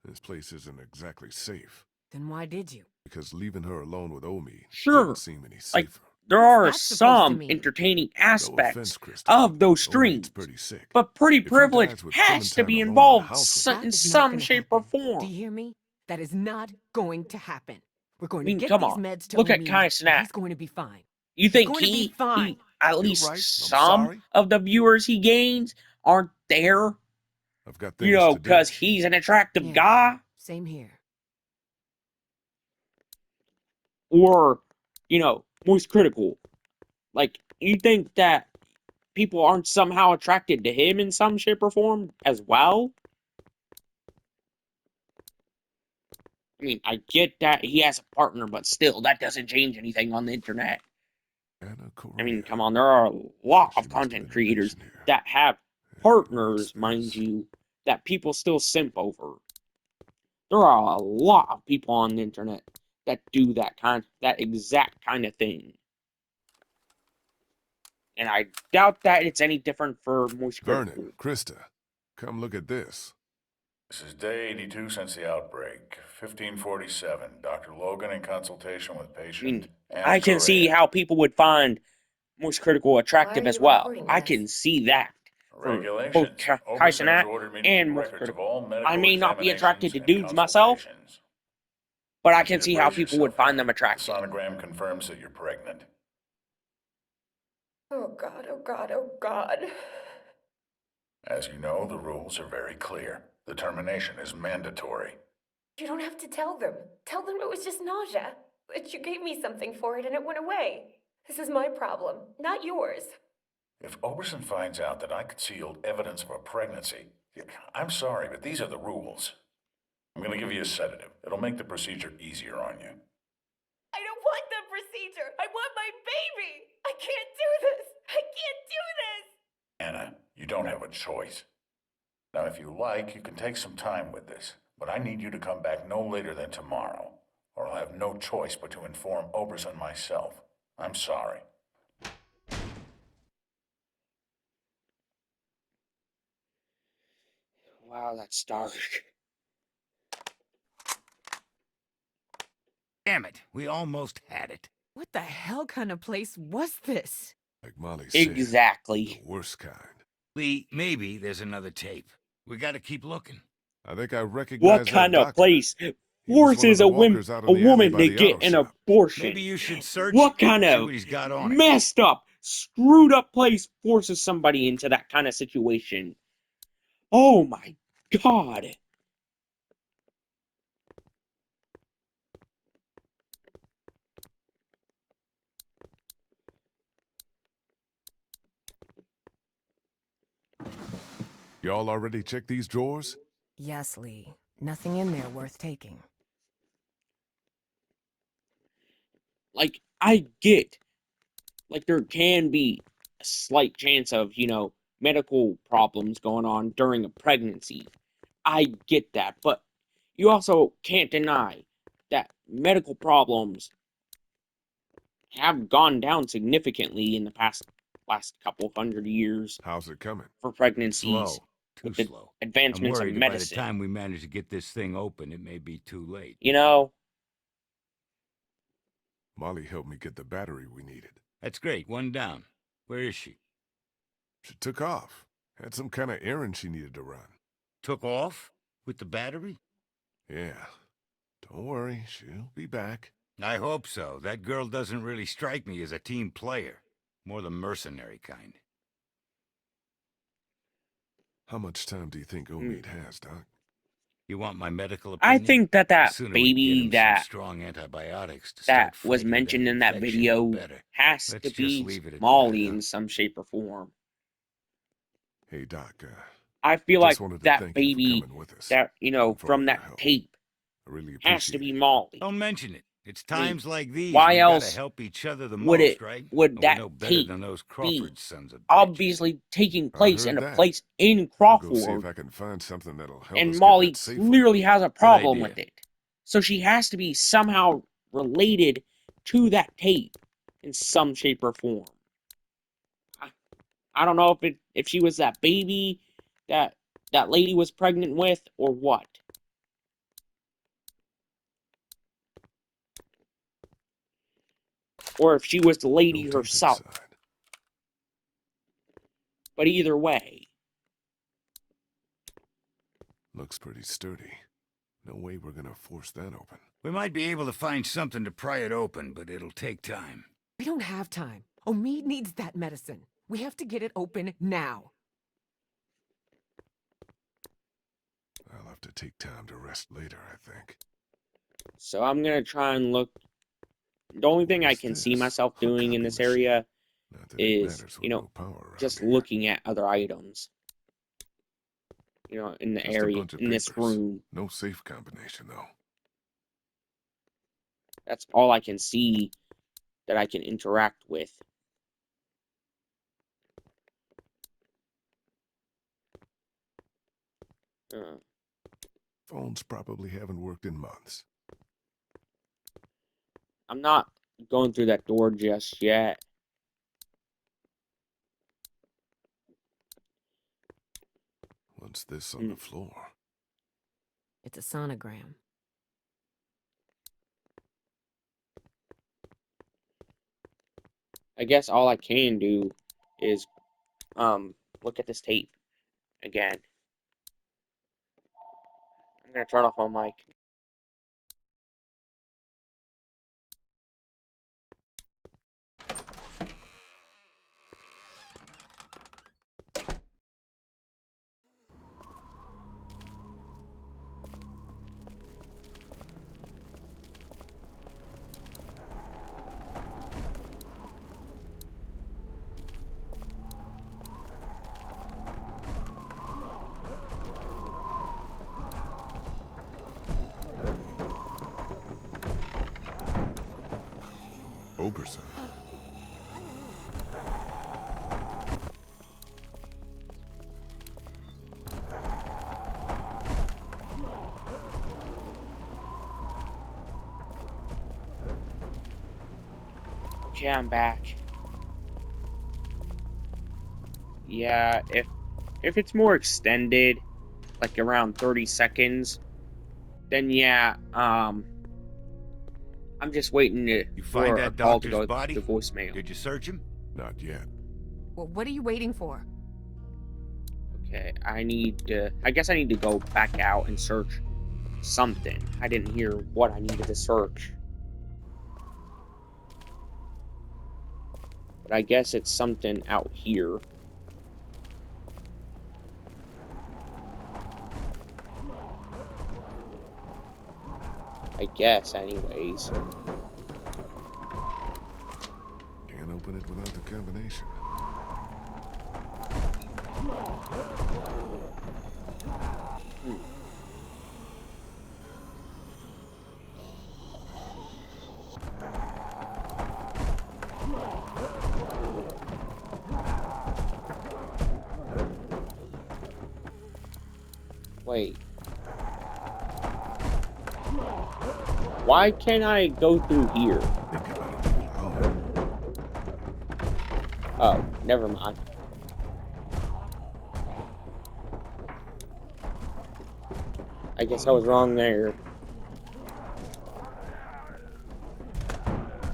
Speaker 2: This place isn't exactly safe,
Speaker 9: Then why did you?
Speaker 2: because leaving her alone with Omi didn't
Speaker 1: Sure,
Speaker 2: seem any
Speaker 1: like,
Speaker 2: safer.
Speaker 1: there
Speaker 9: What's
Speaker 1: are
Speaker 9: that supposed to
Speaker 1: some
Speaker 9: mean?
Speaker 1: entertaining
Speaker 2: No
Speaker 1: aspects
Speaker 2: offense, Krista,
Speaker 1: of those
Speaker 2: but Omi's
Speaker 1: streams,
Speaker 2: pretty sick.
Speaker 1: but pretty
Speaker 2: If he
Speaker 1: privilege
Speaker 2: dies with
Speaker 1: has to
Speaker 2: Clementine
Speaker 1: be
Speaker 2: alone in the
Speaker 1: involved
Speaker 2: house with
Speaker 9: That
Speaker 1: in
Speaker 9: is not
Speaker 1: some
Speaker 9: gonna
Speaker 1: shape or
Speaker 9: happen.
Speaker 1: form.
Speaker 9: Do you hear me? That is not going to happen. We're going
Speaker 1: I
Speaker 9: to
Speaker 1: mean,
Speaker 9: get
Speaker 1: come
Speaker 9: these
Speaker 1: on.
Speaker 9: meds to
Speaker 1: Look at
Speaker 9: Omi,
Speaker 1: Kai
Speaker 9: and
Speaker 1: Cenat.
Speaker 9: he's going to be fine.
Speaker 1: You
Speaker 9: He's
Speaker 1: think
Speaker 9: going to be fine.
Speaker 1: at
Speaker 2: You're
Speaker 1: least
Speaker 2: right. I'm
Speaker 1: some
Speaker 2: sorry.
Speaker 1: of the viewers he gains aren't there?
Speaker 2: I've got
Speaker 1: You
Speaker 2: things
Speaker 1: know,
Speaker 2: to do.
Speaker 1: because he's an attractive
Speaker 9: Yeah.
Speaker 1: guy?
Speaker 9: Same here.
Speaker 1: Or, most critical. Like, you think that people aren't somehow attracted to him in some shape or form as well? I mean, I get that he has a partner, but still, that doesn't change anything on the internet.
Speaker 2: Anna Correa.
Speaker 1: I mean, come on, there are a lot
Speaker 2: She
Speaker 1: of
Speaker 2: must have
Speaker 1: content
Speaker 2: been a
Speaker 1: creators
Speaker 2: patient here.
Speaker 1: that have
Speaker 2: And
Speaker 1: partners,
Speaker 2: what's
Speaker 1: mind
Speaker 2: this?
Speaker 1: you, that people still simp over. There are a lot of people on the internet that do that exact kind of thing. And I doubt that it's any different for Moist Critical.
Speaker 2: Vernon, Krista, come look at this.
Speaker 10: This is day 82 since the outbreak. 1547. Dr. Logan in consultation with
Speaker 1: I
Speaker 10: patient
Speaker 1: mean,
Speaker 10: Anna
Speaker 1: I can see
Speaker 10: Correa.
Speaker 1: how people would find Moist Critical attractive as well. I can see that for both
Speaker 10: Regulations. Oberson has
Speaker 1: Kaisenat
Speaker 10: ordered me to
Speaker 1: and
Speaker 10: keep
Speaker 1: Moist
Speaker 10: records of
Speaker 1: Critical.
Speaker 10: all
Speaker 1: I
Speaker 10: medical
Speaker 1: may not be
Speaker 10: examinations
Speaker 1: attracted to
Speaker 10: and
Speaker 1: dudes myself,
Speaker 10: consultations.
Speaker 1: but I
Speaker 10: Want you
Speaker 1: can
Speaker 10: to
Speaker 1: see how
Speaker 10: brace
Speaker 1: people would
Speaker 10: yourself,
Speaker 1: find
Speaker 10: Anna.
Speaker 1: them attractive.
Speaker 10: The sonogram confirms that you're pregnant.
Speaker 11: Oh god, oh god, oh god.
Speaker 10: As you know, the rules are very clear. The termination is mandatory.
Speaker 11: You don't have to tell them. Tell them it was just nausea. That you gave me something for it and it went away. This is my problem, not yours.
Speaker 10: If Oberson finds out that I concealed evidence of a pregnancy, I'm sorry, but these are the rules. I'm gonna give you a sedative. It'll make the procedure easier on you.
Speaker 11: I don't want the procedure. I want my baby. I can't do this. I can't do this.
Speaker 10: Anna, you don't have a choice. Now, if you like, you can take some time with this, but I need you to come back no later than tomorrow, or I'll have no choice but to inform Oberson myself. I'm sorry.
Speaker 1: Wow, that's dark.
Speaker 6: Damn it, we almost had it.
Speaker 9: What the hell kind of place was this?
Speaker 2: Like Molly said,
Speaker 1: Exactly.
Speaker 2: the worst kind.
Speaker 6: Lee, maybe there's another tape. We gotta keep looking.
Speaker 2: I think I
Speaker 1: What
Speaker 2: recognize that
Speaker 1: kind of
Speaker 2: doctor.
Speaker 1: place
Speaker 2: He was one
Speaker 1: forces
Speaker 2: of
Speaker 1: a
Speaker 2: the walkers out
Speaker 1: a
Speaker 2: in the alley
Speaker 1: woman
Speaker 2: by
Speaker 1: to
Speaker 2: the
Speaker 1: get
Speaker 2: auto
Speaker 1: an
Speaker 2: shop.
Speaker 1: abortion?
Speaker 6: Maybe you should search
Speaker 1: What
Speaker 6: it,
Speaker 1: kind
Speaker 6: see
Speaker 1: of
Speaker 6: what he's got on it.
Speaker 1: messed up, screwed up place forces somebody into that kind of situation? Oh my god.
Speaker 2: Y'all already checked these drawers?
Speaker 9: Yes, Lee. Nothing in there worth taking.
Speaker 1: Like, I get, like, there can be a slight chance of, medical problems going on during a pregnancy. I get that, but you also can't deny that medical problems have gone down significantly in the last couple hundred years
Speaker 2: How's it coming?
Speaker 1: for pregnancies
Speaker 6: Slow. Too
Speaker 1: with the
Speaker 6: slow. I'm
Speaker 1: advancements of
Speaker 6: worried that by the
Speaker 1: medicine.
Speaker 6: time we manage to get this thing open, it may be too late.
Speaker 1: You know,
Speaker 2: Molly helped me get the battery we needed.
Speaker 6: That's great. One down. Where is she?
Speaker 2: She took off. Had some kind of errand she needed to run.
Speaker 6: Took off? With the battery?
Speaker 2: Yeah. Don't worry, she'll be back.
Speaker 6: I hope so. That girl doesn't really strike me as a team player. More the mercenary kind.
Speaker 2: How much time do you think Omid has, Doc?
Speaker 6: You want my medical
Speaker 1: I
Speaker 6: opinion?
Speaker 1: think that
Speaker 6: The sooner we get
Speaker 1: baby
Speaker 6: him some
Speaker 1: that
Speaker 6: strong antibiotics to
Speaker 1: that
Speaker 6: start
Speaker 1: was
Speaker 6: fighting
Speaker 1: mentioned
Speaker 6: that
Speaker 1: in that
Speaker 6: infection, the
Speaker 1: video
Speaker 6: better.
Speaker 1: has
Speaker 6: Let's
Speaker 1: to
Speaker 6: just
Speaker 1: be
Speaker 6: leave it at
Speaker 1: Molly
Speaker 6: that, huh?
Speaker 1: in some shape or form.
Speaker 2: Hey, Doc,
Speaker 1: I feel like
Speaker 2: just wanted to
Speaker 1: that
Speaker 2: thank you for
Speaker 1: baby
Speaker 2: coming with us.
Speaker 1: that,
Speaker 2: and for all
Speaker 1: from
Speaker 2: your
Speaker 1: that
Speaker 2: help.
Speaker 1: tape
Speaker 2: I really
Speaker 1: has to
Speaker 2: appreciate
Speaker 1: be
Speaker 2: it.
Speaker 1: Molly.
Speaker 6: Don't mention it. It's
Speaker 1: I mean,
Speaker 6: times like these
Speaker 1: why
Speaker 6: we gotta
Speaker 1: else
Speaker 6: help each other the
Speaker 1: would
Speaker 6: most, right?
Speaker 1: would
Speaker 6: And we
Speaker 1: that
Speaker 6: know better
Speaker 1: tape
Speaker 6: than those
Speaker 1: be
Speaker 6: Crawford sons of bitches.
Speaker 1: obviously taking
Speaker 2: I
Speaker 1: place
Speaker 2: heard
Speaker 1: in a
Speaker 2: that.
Speaker 1: place in
Speaker 2: I'll go see if
Speaker 1: Crawford,
Speaker 2: I can find something that'll help
Speaker 1: and
Speaker 2: us
Speaker 1: Molly
Speaker 2: get that safe
Speaker 1: clearly has a
Speaker 6: Good
Speaker 1: problem
Speaker 6: idea.
Speaker 1: with it. So she has to be somehow related to that tape in some shape or form. I don't know if she was that baby that lady was pregnant with or what. Or if she was the lady
Speaker 2: No tape
Speaker 1: herself.
Speaker 2: inside.
Speaker 1: But either way.
Speaker 2: Looks pretty sturdy. No way we're gonna force that open.
Speaker 6: We might be able to find something to pry it open, but it'll take time.
Speaker 9: We don't have time. Omid needs that medicine. We have to get it open now.
Speaker 2: I'll have to take time to rest later, I think.
Speaker 1: So I'm gonna try and look. The only thing I can see myself doing in this area is, just looking at other items. In the area, in this room.
Speaker 2: No safe combination, though.
Speaker 1: That's all I can see that I can interact with.
Speaker 2: Phones probably haven't worked in months.
Speaker 1: I'm not going through that door just yet.
Speaker 2: What's this on the floor?
Speaker 9: It's a sonogram.
Speaker 1: I guess all I can do is look at this tape again. I'm gonna turn off my mic.
Speaker 2: Oberson.
Speaker 1: Okay, I'm back. Yeah, if it's more extended, like around 30 seconds, then yeah, I'm just waiting for a call to go to voicemail.
Speaker 6: Did you search him?
Speaker 2: Not yet.
Speaker 9: Well, what are you waiting for?
Speaker 1: Okay, I guess I need to go back out and search something. I didn't hear what I needed to search. But I guess it's something out here. I guess, anyways.
Speaker 2: Can't open it without the combination.
Speaker 1: Wait. Why can't I go through here? Oh, never mind. I guess I was wrong there.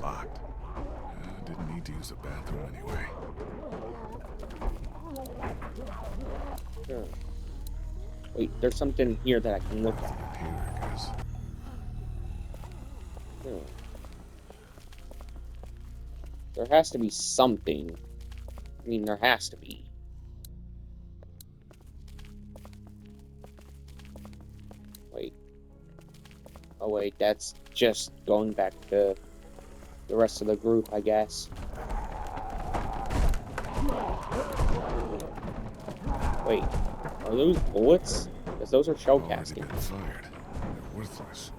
Speaker 2: Locked. Didn't need to use the bathroom anyway.
Speaker 1: Wait, there's something here that I can look at.
Speaker 2: Here, I guess.
Speaker 1: There has to be something. I mean, there has to be. Wait. Oh wait, that's just going back to the rest of the group, I guess. Wait, are those bullets? Because those are shell casting.
Speaker 2: Been fired. They're worthless.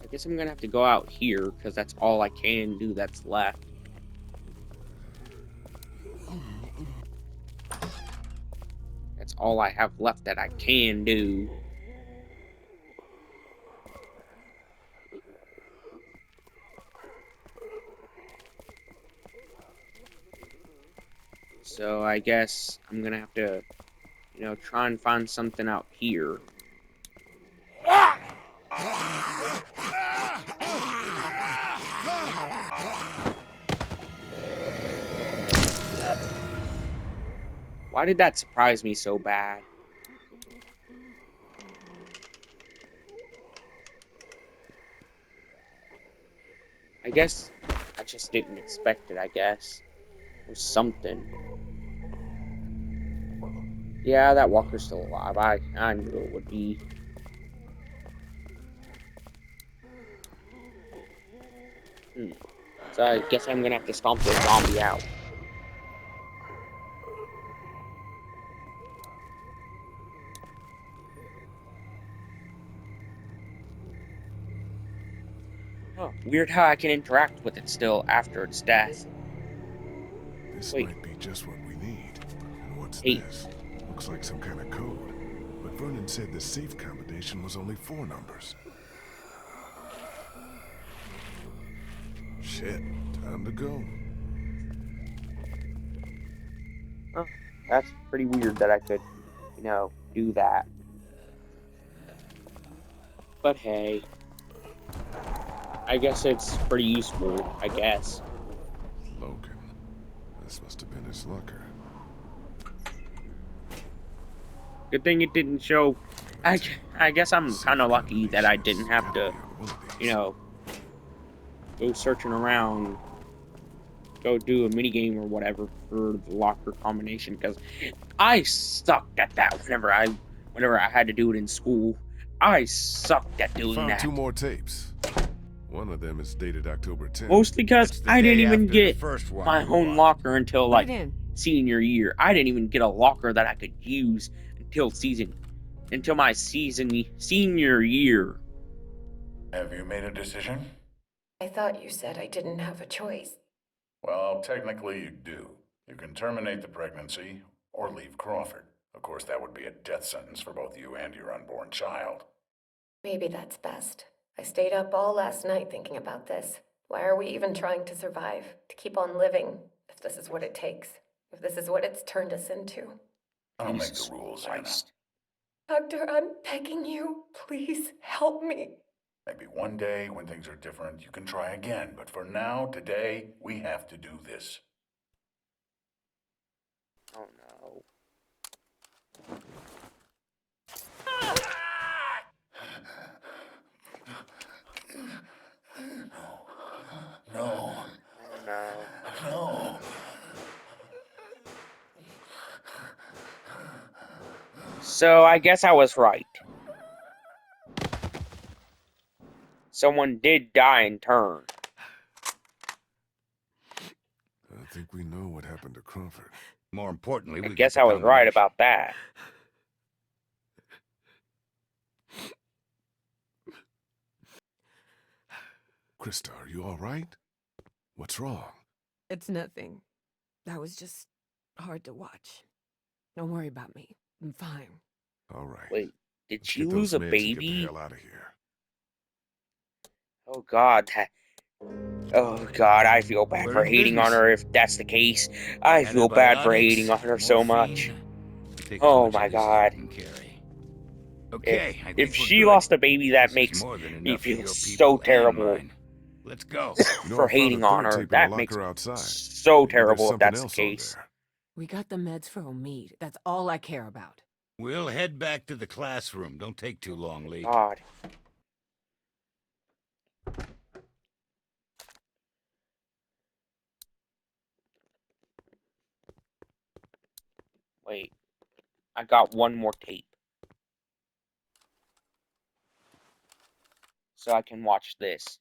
Speaker 1: I guess I'm gonna have to go out here because that's all I can do that's left. That's That's all I have left that I can do. So I guess I'm gonna have to, try and find something out here. Why did that surprise me so bad? I guess I just didn't expect it, I guess. It was something. Yeah, that walker's still alive. I knew it would be. So I guess I'm gonna have to stomp this zombie out. Huh, weird how I can interact with it still after its death.
Speaker 2: This
Speaker 1: Wait.
Speaker 2: might be just what we need. And what's
Speaker 1: Hey.
Speaker 2: this? Looks like some kind of code. But Vernon said the safe combination was only 4 numbers. Shit, time to go.
Speaker 1: Huh, that's pretty weird that I could, do that. But hey. I guess it's pretty useful, I guess.
Speaker 2: Logan. This must have been his locker.
Speaker 1: Good thing it didn't show. I guess I'm kind of lucky that I didn't have to, go searching around, go do a minigame or whatever for the locker combination, because I sucked at that whenever I had to do it in school. I sucked at doing
Speaker 2: Found
Speaker 1: that.
Speaker 2: 2 more tapes. One of them is dated October 10th.
Speaker 1: Mostly because I didn't even get my
Speaker 6: you
Speaker 1: own
Speaker 6: watched.
Speaker 1: locker until
Speaker 9: Put
Speaker 1: like
Speaker 9: it in.
Speaker 1: senior year. I didn't even get a locker that I could use until my senior year.
Speaker 10: Have you made a decision?
Speaker 11: I thought you said I didn't have a choice.
Speaker 10: Well, technically you do. You can terminate the pregnancy or leave Crawford. Of course, that would be a death sentence for both you and your unborn child.
Speaker 11: Maybe that's best. I stayed up all last night thinking about this. Why are we even trying to survive? To keep on living, if this is what it takes. If this is what it's turned us into.
Speaker 10: I don't make
Speaker 1: Jesus
Speaker 10: the rules,
Speaker 1: Christ.
Speaker 11: Doctor, I'm begging you. Please help me.
Speaker 10: Maybe one day, when things are different, you can try again. But for now, today, we have to do this.
Speaker 1: Oh no.
Speaker 10: No.
Speaker 1: Oh no.
Speaker 10: No.
Speaker 1: So I guess I was right. Someone did die in turn.
Speaker 2: I think we know what happened to Crawford.
Speaker 6: More importantly,
Speaker 1: I
Speaker 6: we
Speaker 1: guess
Speaker 6: got
Speaker 1: I
Speaker 6: the
Speaker 1: was right
Speaker 6: combination.
Speaker 1: about that.
Speaker 2: Krista, are you all right? What's wrong?
Speaker 9: It's nothing. That was just hard to watch. Don't worry about me. I'm fine.
Speaker 2: All right.
Speaker 1: Wait, did
Speaker 2: Let's
Speaker 1: she
Speaker 2: get
Speaker 1: lose
Speaker 2: those
Speaker 1: a
Speaker 2: meds and get the
Speaker 1: baby?
Speaker 2: hell out of here.
Speaker 1: Oh God. Oh God, I feel bad
Speaker 6: We're
Speaker 1: for
Speaker 6: in
Speaker 1: hating on
Speaker 6: business.
Speaker 1: her if that's the case. I feel bad for hating on her so much.
Speaker 6: Take as
Speaker 1: Oh
Speaker 6: much
Speaker 1: my
Speaker 6: of this as
Speaker 1: God.
Speaker 6: you can carry.
Speaker 1: If
Speaker 6: Okay, I
Speaker 1: if
Speaker 6: think we're
Speaker 1: she
Speaker 6: good.
Speaker 1: lost a baby, that
Speaker 6: This is
Speaker 1: makes
Speaker 6: more than
Speaker 1: me
Speaker 6: enough for
Speaker 1: feel
Speaker 6: your
Speaker 1: so
Speaker 6: people and
Speaker 1: terrible
Speaker 6: mine. Let's go.
Speaker 2: You know,
Speaker 1: for
Speaker 2: I found a
Speaker 1: hating on
Speaker 2: third
Speaker 1: her.
Speaker 2: tape in the
Speaker 1: That makes
Speaker 2: locker
Speaker 1: me
Speaker 2: outside.
Speaker 1: so
Speaker 2: Maybe there's
Speaker 1: terrible if
Speaker 2: something
Speaker 1: that's the
Speaker 2: else on
Speaker 1: case.
Speaker 2: there.
Speaker 9: We got the meds for Omid. That's all I care about.
Speaker 6: We'll head back to the classroom. Don't take too long, Lee.
Speaker 1: God. Wait, I got one more tape. So I can watch this.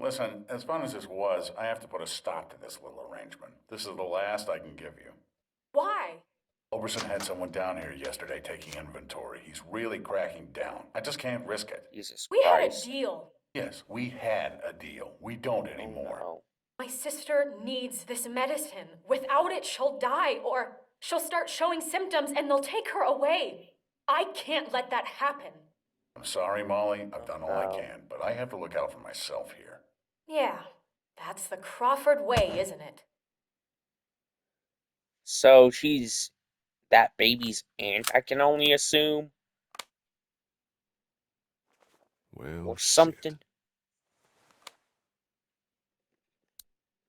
Speaker 10: Listen, as fun as this was, I have to put a stop to this little arrangement. This is the last I can give you.
Speaker 11: Why?
Speaker 10: Oberson had someone down here yesterday taking inventory. He's really cracking down. I just can't risk it.
Speaker 1: Jesus
Speaker 11: We had a
Speaker 1: Christ.
Speaker 11: deal.
Speaker 10: Yes, we had a deal. We don't
Speaker 1: Oh
Speaker 10: anymore.
Speaker 1: no.
Speaker 11: My sister needs this medicine. Without it, she'll die, or she'll start showing symptoms and they'll take her away. I can't let that happen.
Speaker 10: I'm sorry, Molly. I've done all I can, but I have to look out for myself here.
Speaker 11: Yeah, that's the Crawford way, isn't it?
Speaker 1: So she's that baby's aunt, I can only assume.
Speaker 2: Well,
Speaker 1: Or something.
Speaker 2: shit.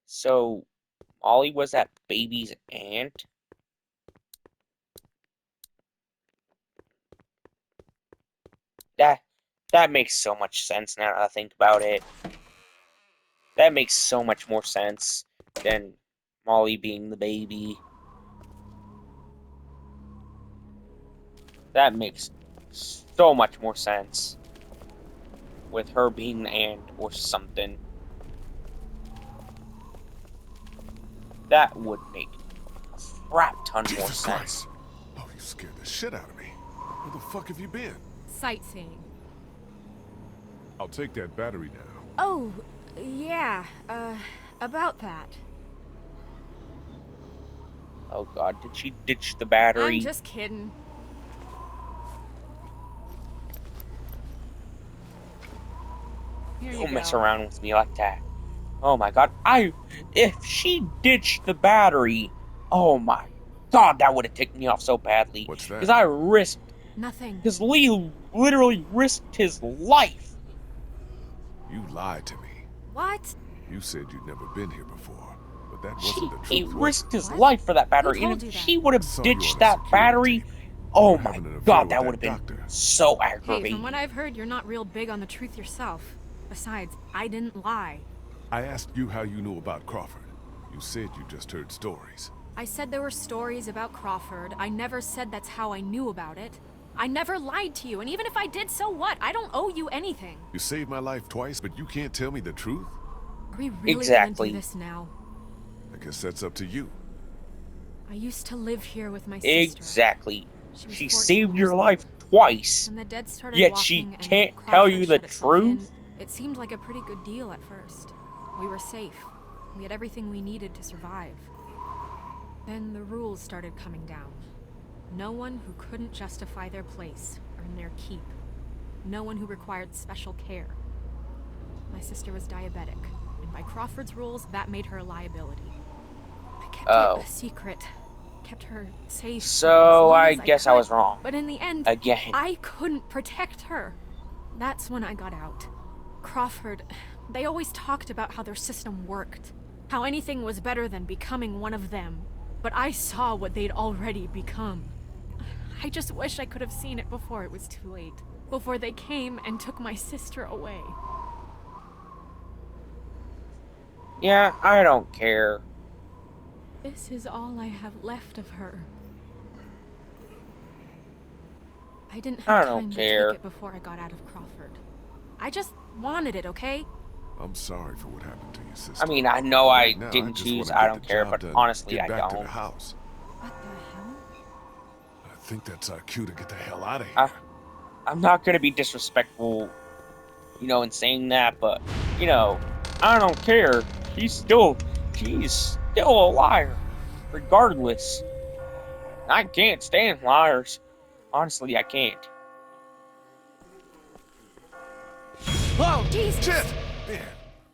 Speaker 1: So Molly was that baby's aunt? That makes so much sense now that I think about it. That makes so much more sense than Molly being the baby. That makes so much more sense. With her being the aunt or something. That would make a crap ton more
Speaker 2: Jesus
Speaker 1: sense.
Speaker 2: Christ! Oh, you scared the shit out of me. Where the fuck have you been?
Speaker 4: Sightseeing.
Speaker 2: I'll take that battery now.
Speaker 4: Oh, yeah, about that.
Speaker 1: Oh god, did she ditch the battery?
Speaker 4: I'm just kidding. Here you
Speaker 1: Don't mess
Speaker 4: go.
Speaker 1: around with me like that. Oh my god, if she ditched the battery, oh my god, that would have ticked me off so badly.
Speaker 2: What's that?
Speaker 1: Because I risked,
Speaker 4: Nothing.
Speaker 1: because Lee literally risked his life.
Speaker 2: You lied to me.
Speaker 4: What?
Speaker 2: You said you'd never been here before, but that
Speaker 1: He
Speaker 2: wasn't the truth.
Speaker 1: risked his
Speaker 4: What?
Speaker 1: life for that battery,
Speaker 4: Who
Speaker 1: and
Speaker 4: told you
Speaker 1: if
Speaker 4: that?
Speaker 1: she would have
Speaker 2: Saw you on
Speaker 1: ditched
Speaker 2: a
Speaker 1: that
Speaker 2: security
Speaker 1: battery,
Speaker 2: tape.
Speaker 1: oh
Speaker 2: You were
Speaker 1: my
Speaker 2: having an affair
Speaker 1: god,
Speaker 2: with
Speaker 1: that would have been
Speaker 2: doctor.
Speaker 1: so
Speaker 4: Hey,
Speaker 1: aggravating.
Speaker 4: from what I've heard, you're not real big on the truth yourself. Besides, I didn't lie.
Speaker 2: I asked you how you knew about Crawford. You said you just heard stories.
Speaker 4: I said there were stories about Crawford. I never said that's how I knew about it. I never lied to you, and even if I did, so what? I don't owe you anything.
Speaker 2: You saved my life twice, but you can't tell me the truth?
Speaker 4: Are we really
Speaker 1: Exactly.
Speaker 4: gonna do this now?
Speaker 2: I guess that's up to you.
Speaker 4: I used to live here with my sister.
Speaker 1: Exactly.
Speaker 4: She was
Speaker 1: She
Speaker 4: 14
Speaker 1: saved your
Speaker 4: years
Speaker 1: life twice,
Speaker 4: When the dead started
Speaker 1: yet
Speaker 4: walking
Speaker 1: she
Speaker 4: and
Speaker 1: can't tell
Speaker 4: Crawford
Speaker 1: you the
Speaker 4: shut itself in,
Speaker 1: truth?
Speaker 4: it seemed like a pretty good deal at first. We were safe. We had everything we needed to survive. Then the rules started coming down. No one who couldn't justify their place earned their keep. No one who required special care. My sister was diabetic, and by Crawford's rules, that made her a liability. I kept it a secret. Kept her safe.
Speaker 1: So
Speaker 4: for as long
Speaker 1: I
Speaker 4: as
Speaker 1: guess I
Speaker 4: could,
Speaker 1: was wrong.
Speaker 4: But in the end,
Speaker 1: Again.
Speaker 4: I couldn't protect her. That's when I got out. Crawford, they always talked about how their system worked. How anything was better than becoming one of them. But I saw what they'd already become. I just wish I could have seen it before it was too late. Before they came and took my sister away.
Speaker 1: Yeah, I don't care.
Speaker 4: This is all I have left of her. I didn't
Speaker 1: I
Speaker 4: have
Speaker 1: don't
Speaker 4: time to
Speaker 1: care.
Speaker 4: take it before I got out of Crawford. I just wanted it, okay?
Speaker 2: I'm sorry for what happened to your sister.
Speaker 1: I mean, I know I
Speaker 2: Right now,
Speaker 1: didn't
Speaker 2: just
Speaker 1: choose,
Speaker 2: wanna
Speaker 1: I
Speaker 2: get
Speaker 1: don't
Speaker 2: the
Speaker 1: care,
Speaker 2: job
Speaker 1: but
Speaker 2: done,
Speaker 1: honestly,
Speaker 2: get
Speaker 1: I
Speaker 2: back to
Speaker 1: don't.
Speaker 2: the house.
Speaker 4: What the hell?
Speaker 2: I think that's our cue to get the hell out of here.
Speaker 1: I'm not gonna be disrespectful, in saying that, but, I don't care. She's still a liar, regardless. I can't stand liars. Honestly, I can't.
Speaker 5: Whoa!
Speaker 4: Jesus!
Speaker 2: Shit! Man,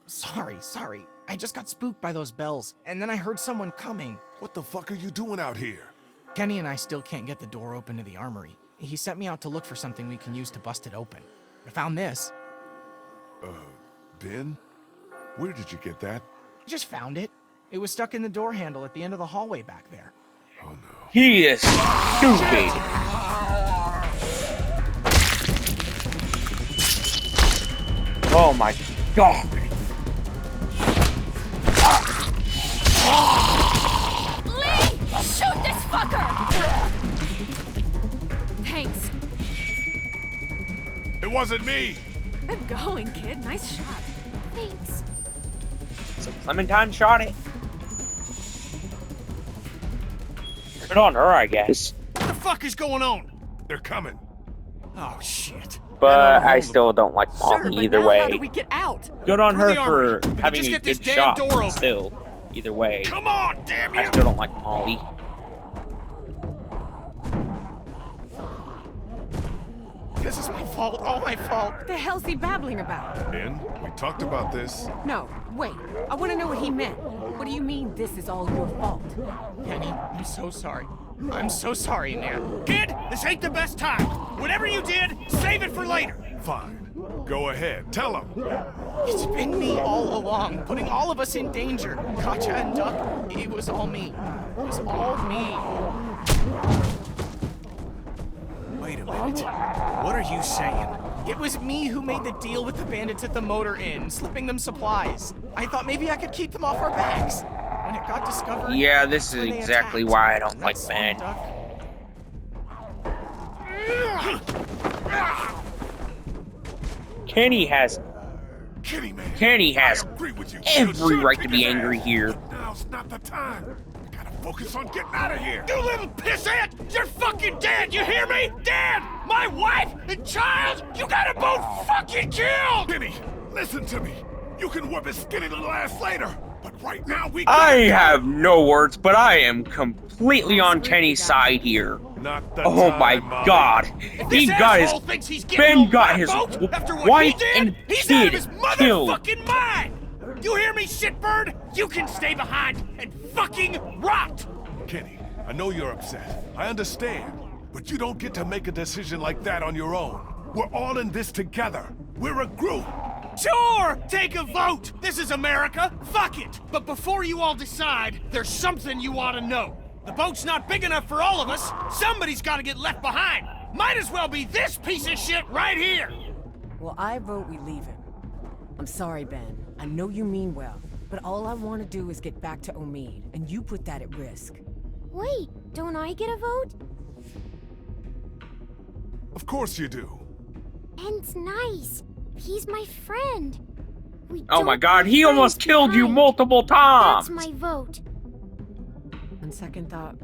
Speaker 5: Sorry. I just got spooked by those bells, and then I heard someone coming.
Speaker 2: what the fuck are you doing out here?
Speaker 5: Kenny and I still can't get the door open to the armory. He sent me out to look for something we can use to bust it open. I found this.
Speaker 2: Ben? Where did you get that?
Speaker 5: I just found it. It was stuck in the door handle at the end of the hallway back there.
Speaker 2: Oh no.
Speaker 1: He is stupid. Oh my god.
Speaker 4: Lee! Shoot this fucker! Thanks.
Speaker 2: It wasn't me!
Speaker 4: Good going, kid. Nice shot.
Speaker 8: Thanks.
Speaker 1: So Clementine shot it. Good on her, I guess.
Speaker 7: What the fuck is going on?
Speaker 2: They're coming.
Speaker 7: Oh, shit. Head on
Speaker 1: but I
Speaker 7: home.
Speaker 1: still don't like
Speaker 9: Sure,
Speaker 1: Molly
Speaker 9: but
Speaker 1: either
Speaker 9: now how do
Speaker 1: way.
Speaker 9: we get out?
Speaker 1: Good on
Speaker 7: Through
Speaker 1: her
Speaker 7: the armory.
Speaker 1: for
Speaker 7: We can
Speaker 1: having
Speaker 7: just
Speaker 1: a
Speaker 7: get this
Speaker 1: good
Speaker 7: damn
Speaker 1: shot,
Speaker 7: door
Speaker 1: but
Speaker 7: open.
Speaker 1: still, either way,
Speaker 7: Come on, damn you!
Speaker 1: I still don't like Molly.
Speaker 5: This is my fault, all my fault.
Speaker 9: What the hell's he babbling about?
Speaker 2: Ben, we talked about this.
Speaker 9: No, wait. I want to know what he meant. What do you mean this is all your fault?
Speaker 5: Penny, I'm so sorry. I'm so sorry, man.
Speaker 7: Kid, this ain't the best time. Whatever you did, save it for later.
Speaker 2: Fine. Go ahead. Tell him.
Speaker 5: It's been me all along, putting all of us in danger. Gotcha and Duck, it was all me. It was all me.
Speaker 7: Wait a minute. What are you saying?
Speaker 5: It was me who made the deal with the bandits at the motor inn, slipping them supplies. I thought maybe I could keep them off our backs. When it got discovered...
Speaker 1: Yeah, this is
Speaker 5: that's when they
Speaker 1: exactly
Speaker 5: attacked.
Speaker 1: why I don't like
Speaker 5: That's
Speaker 1: Ben.
Speaker 5: Duck.
Speaker 1: Kenny has
Speaker 2: Kenny, man.
Speaker 1: Kenny
Speaker 2: I
Speaker 1: has
Speaker 2: agree with you.
Speaker 1: every
Speaker 2: You
Speaker 1: right
Speaker 2: should
Speaker 1: to
Speaker 2: kick
Speaker 1: be
Speaker 2: his
Speaker 1: angry
Speaker 2: ass.
Speaker 1: here.
Speaker 2: But now's not the time. We gotta focus on getting out of here.
Speaker 7: You little pissant! You're fucking dead, you hear me? Dead! My wife and child, you got them both fucking killed!
Speaker 2: Kenny, listen to me. You can whip his skinny little ass later. But right now we
Speaker 1: I
Speaker 2: gotta go.
Speaker 1: have no words, but I am completely on Kenny's side here.
Speaker 2: Not the
Speaker 1: Oh
Speaker 2: time,
Speaker 1: my
Speaker 2: Molly.
Speaker 1: God.
Speaker 7: If
Speaker 1: He
Speaker 7: this
Speaker 1: got his
Speaker 7: asshole thinks he's getting
Speaker 1: Ben
Speaker 7: on
Speaker 1: got
Speaker 7: my
Speaker 1: his
Speaker 7: boat after what
Speaker 1: wife
Speaker 7: he did,
Speaker 1: and
Speaker 7: he's out of
Speaker 1: kid
Speaker 7: his
Speaker 1: killed.
Speaker 7: motherfucking mind! You hear me, shitbird? You can stay behind and fucking rot!
Speaker 2: Kenny, I know you're upset. I understand. But you don't get to make a decision like that on your own. We're all in this together. We're a group.
Speaker 7: Sure! Take a vote! This is America! Fuck it! But before you all decide, there's something you ought to know. The boat's not big enough for all of us. Somebody's gotta get left behind. Might as well be this piece of shit right here!
Speaker 3: Well, I vote we leave him. I'm sorry, Ben. I know you mean well, but all I want to do is get back to Omid, and you put that at risk.
Speaker 8: Wait, don't I get a vote?
Speaker 2: Of course you do.
Speaker 8: Ben's nice. He's my friend. We
Speaker 1: Oh my
Speaker 8: don't
Speaker 1: God,
Speaker 8: leave
Speaker 1: he almost
Speaker 8: friends
Speaker 1: killed you
Speaker 8: behind.
Speaker 1: multiple times.
Speaker 8: That's my vote.
Speaker 3: On second thought,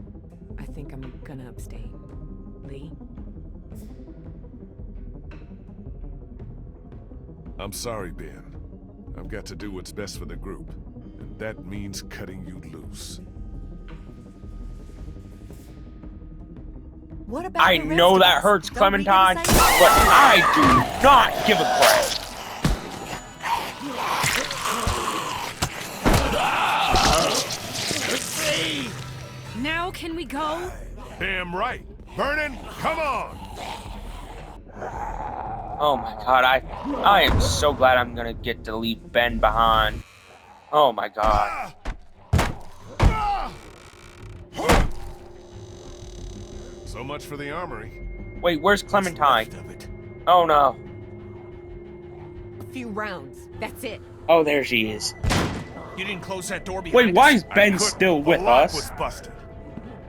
Speaker 3: I think I'm gonna abstain. Lee?
Speaker 2: I'm sorry, Ben. I've got to do what's best for the group. And that means cutting you loose.
Speaker 3: What about
Speaker 1: I
Speaker 3: the rest
Speaker 1: know
Speaker 3: of
Speaker 1: that
Speaker 3: us?
Speaker 1: hurts
Speaker 3: Don't we get a
Speaker 1: Clementine,
Speaker 3: say?
Speaker 1: but I do not give a crap.
Speaker 4: Now can we go?
Speaker 2: Damn right. Vernon, come on.
Speaker 1: Oh my God, I am so glad I'm gonna get to leave Ben behind. Oh my God.
Speaker 2: So much for the armory.
Speaker 1: Wait, where's
Speaker 7: What's
Speaker 1: Clementine?
Speaker 7: left of it?
Speaker 1: Oh no.
Speaker 9: A few rounds. That's it.
Speaker 1: Oh, there she is.
Speaker 7: You didn't close that door behind
Speaker 1: Wait, why
Speaker 7: us?
Speaker 1: is Ben
Speaker 2: I couldn't.
Speaker 1: still
Speaker 2: The
Speaker 1: with
Speaker 2: lock
Speaker 1: us?
Speaker 2: was busted.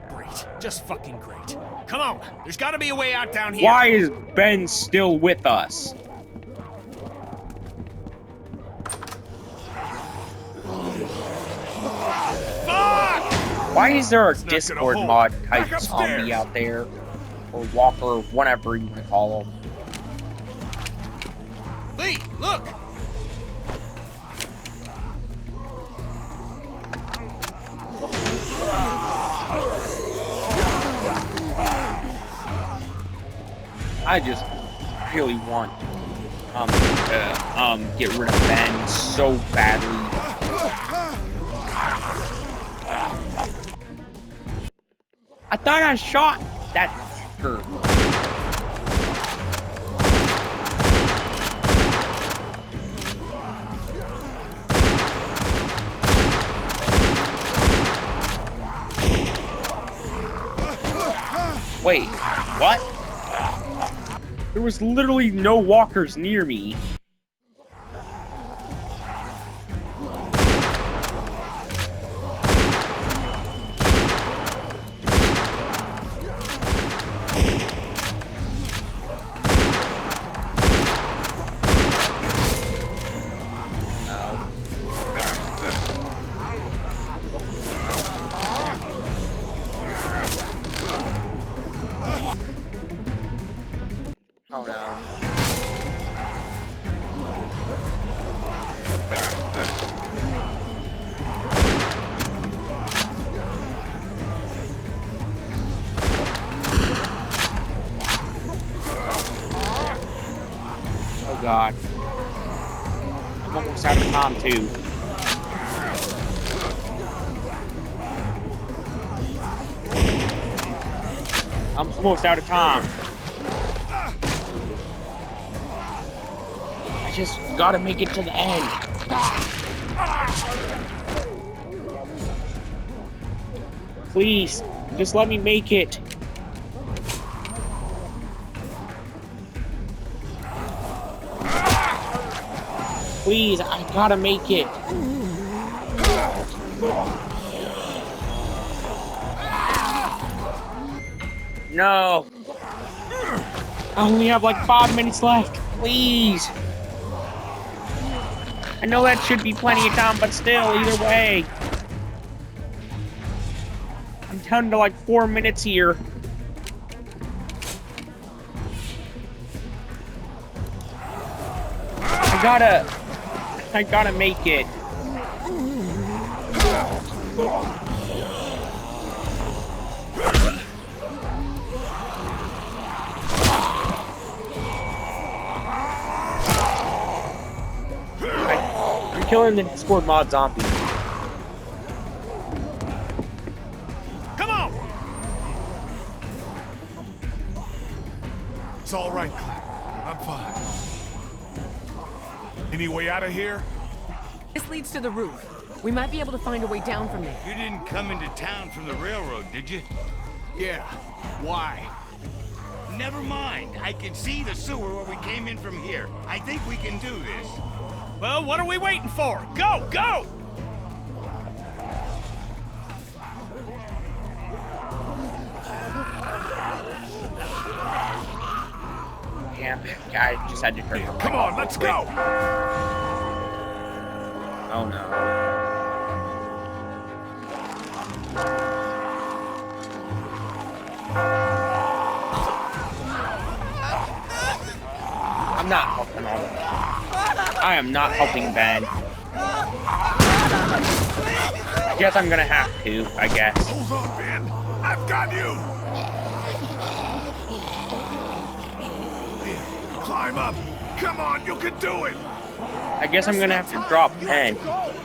Speaker 7: Great. Just fucking great. Come on. There's gotta be a way out down here.
Speaker 1: Why is Ben still with us?
Speaker 7: Fuck!
Speaker 1: Why is there a
Speaker 2: not gonna
Speaker 1: Discord
Speaker 2: hold.
Speaker 1: mod
Speaker 2: Back
Speaker 1: type zombie
Speaker 2: upstairs.
Speaker 1: out there? Or Walker, whatever you want to call them.
Speaker 7: Lee, look!
Speaker 1: I just really want get rid of Ben so badly. I thought I shot that fucker. Wait, what? There was literally no walkers near me. Oh no. God. I'm almost out of time, too. I'm almost out of time. I just gotta make it to the end. Please, just let me make it. Please, I gotta make it. No. I only have like 5 minutes left. Please. I know that should be plenty of time, but still, either way. I'm down to like 4 minutes here. I gotta make it. I'm killing the Discord mod zombie.
Speaker 7: Come on!
Speaker 2: It's all right, Clem. I'm fine. Any way out of here?
Speaker 3: This leads to the roof. We might be able to find a way down from there.
Speaker 6: You didn't come into town from the railroad, did you?
Speaker 7: Yeah. Why?
Speaker 6: Never mind. I can see the sewer where we came in from here. I think we can do this.
Speaker 7: Well, what are we waiting for? Go, go!
Speaker 1: Damn, I just had to turn.
Speaker 2: Come on, let's go!
Speaker 1: Oh no. I'm not helping all of them. I am not helping Ben. I guess I'm gonna have to, I guess.
Speaker 2: Hold on, Ben! I've got you! Climb up! Come on, you can do it!
Speaker 1: I guess I'm gonna have to drop Ben.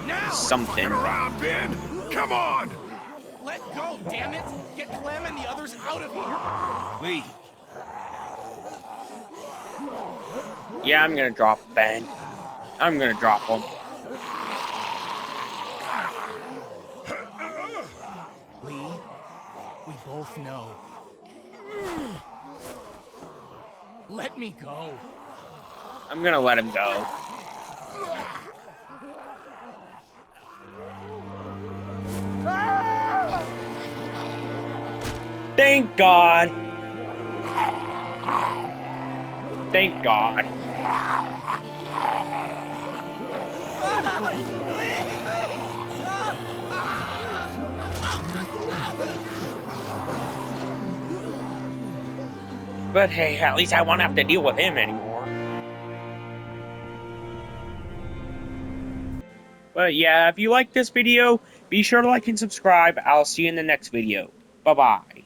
Speaker 7: Now!
Speaker 1: Something.
Speaker 2: Turn around, Ben! Come on!
Speaker 5: Let go, damn it! Get Clem and the others out of here!
Speaker 6: Lee,
Speaker 1: Yeah, I'm gonna drop Ben. I'm gonna drop him.
Speaker 5: Lee, we both know. Let me go.
Speaker 1: I'm gonna let him go. Thank God. Thank God. But hey, at least I won't have to deal with him anymore. But yeah, if you like this video, be sure to like and subscribe. I'll see you in the next video. Bye-bye.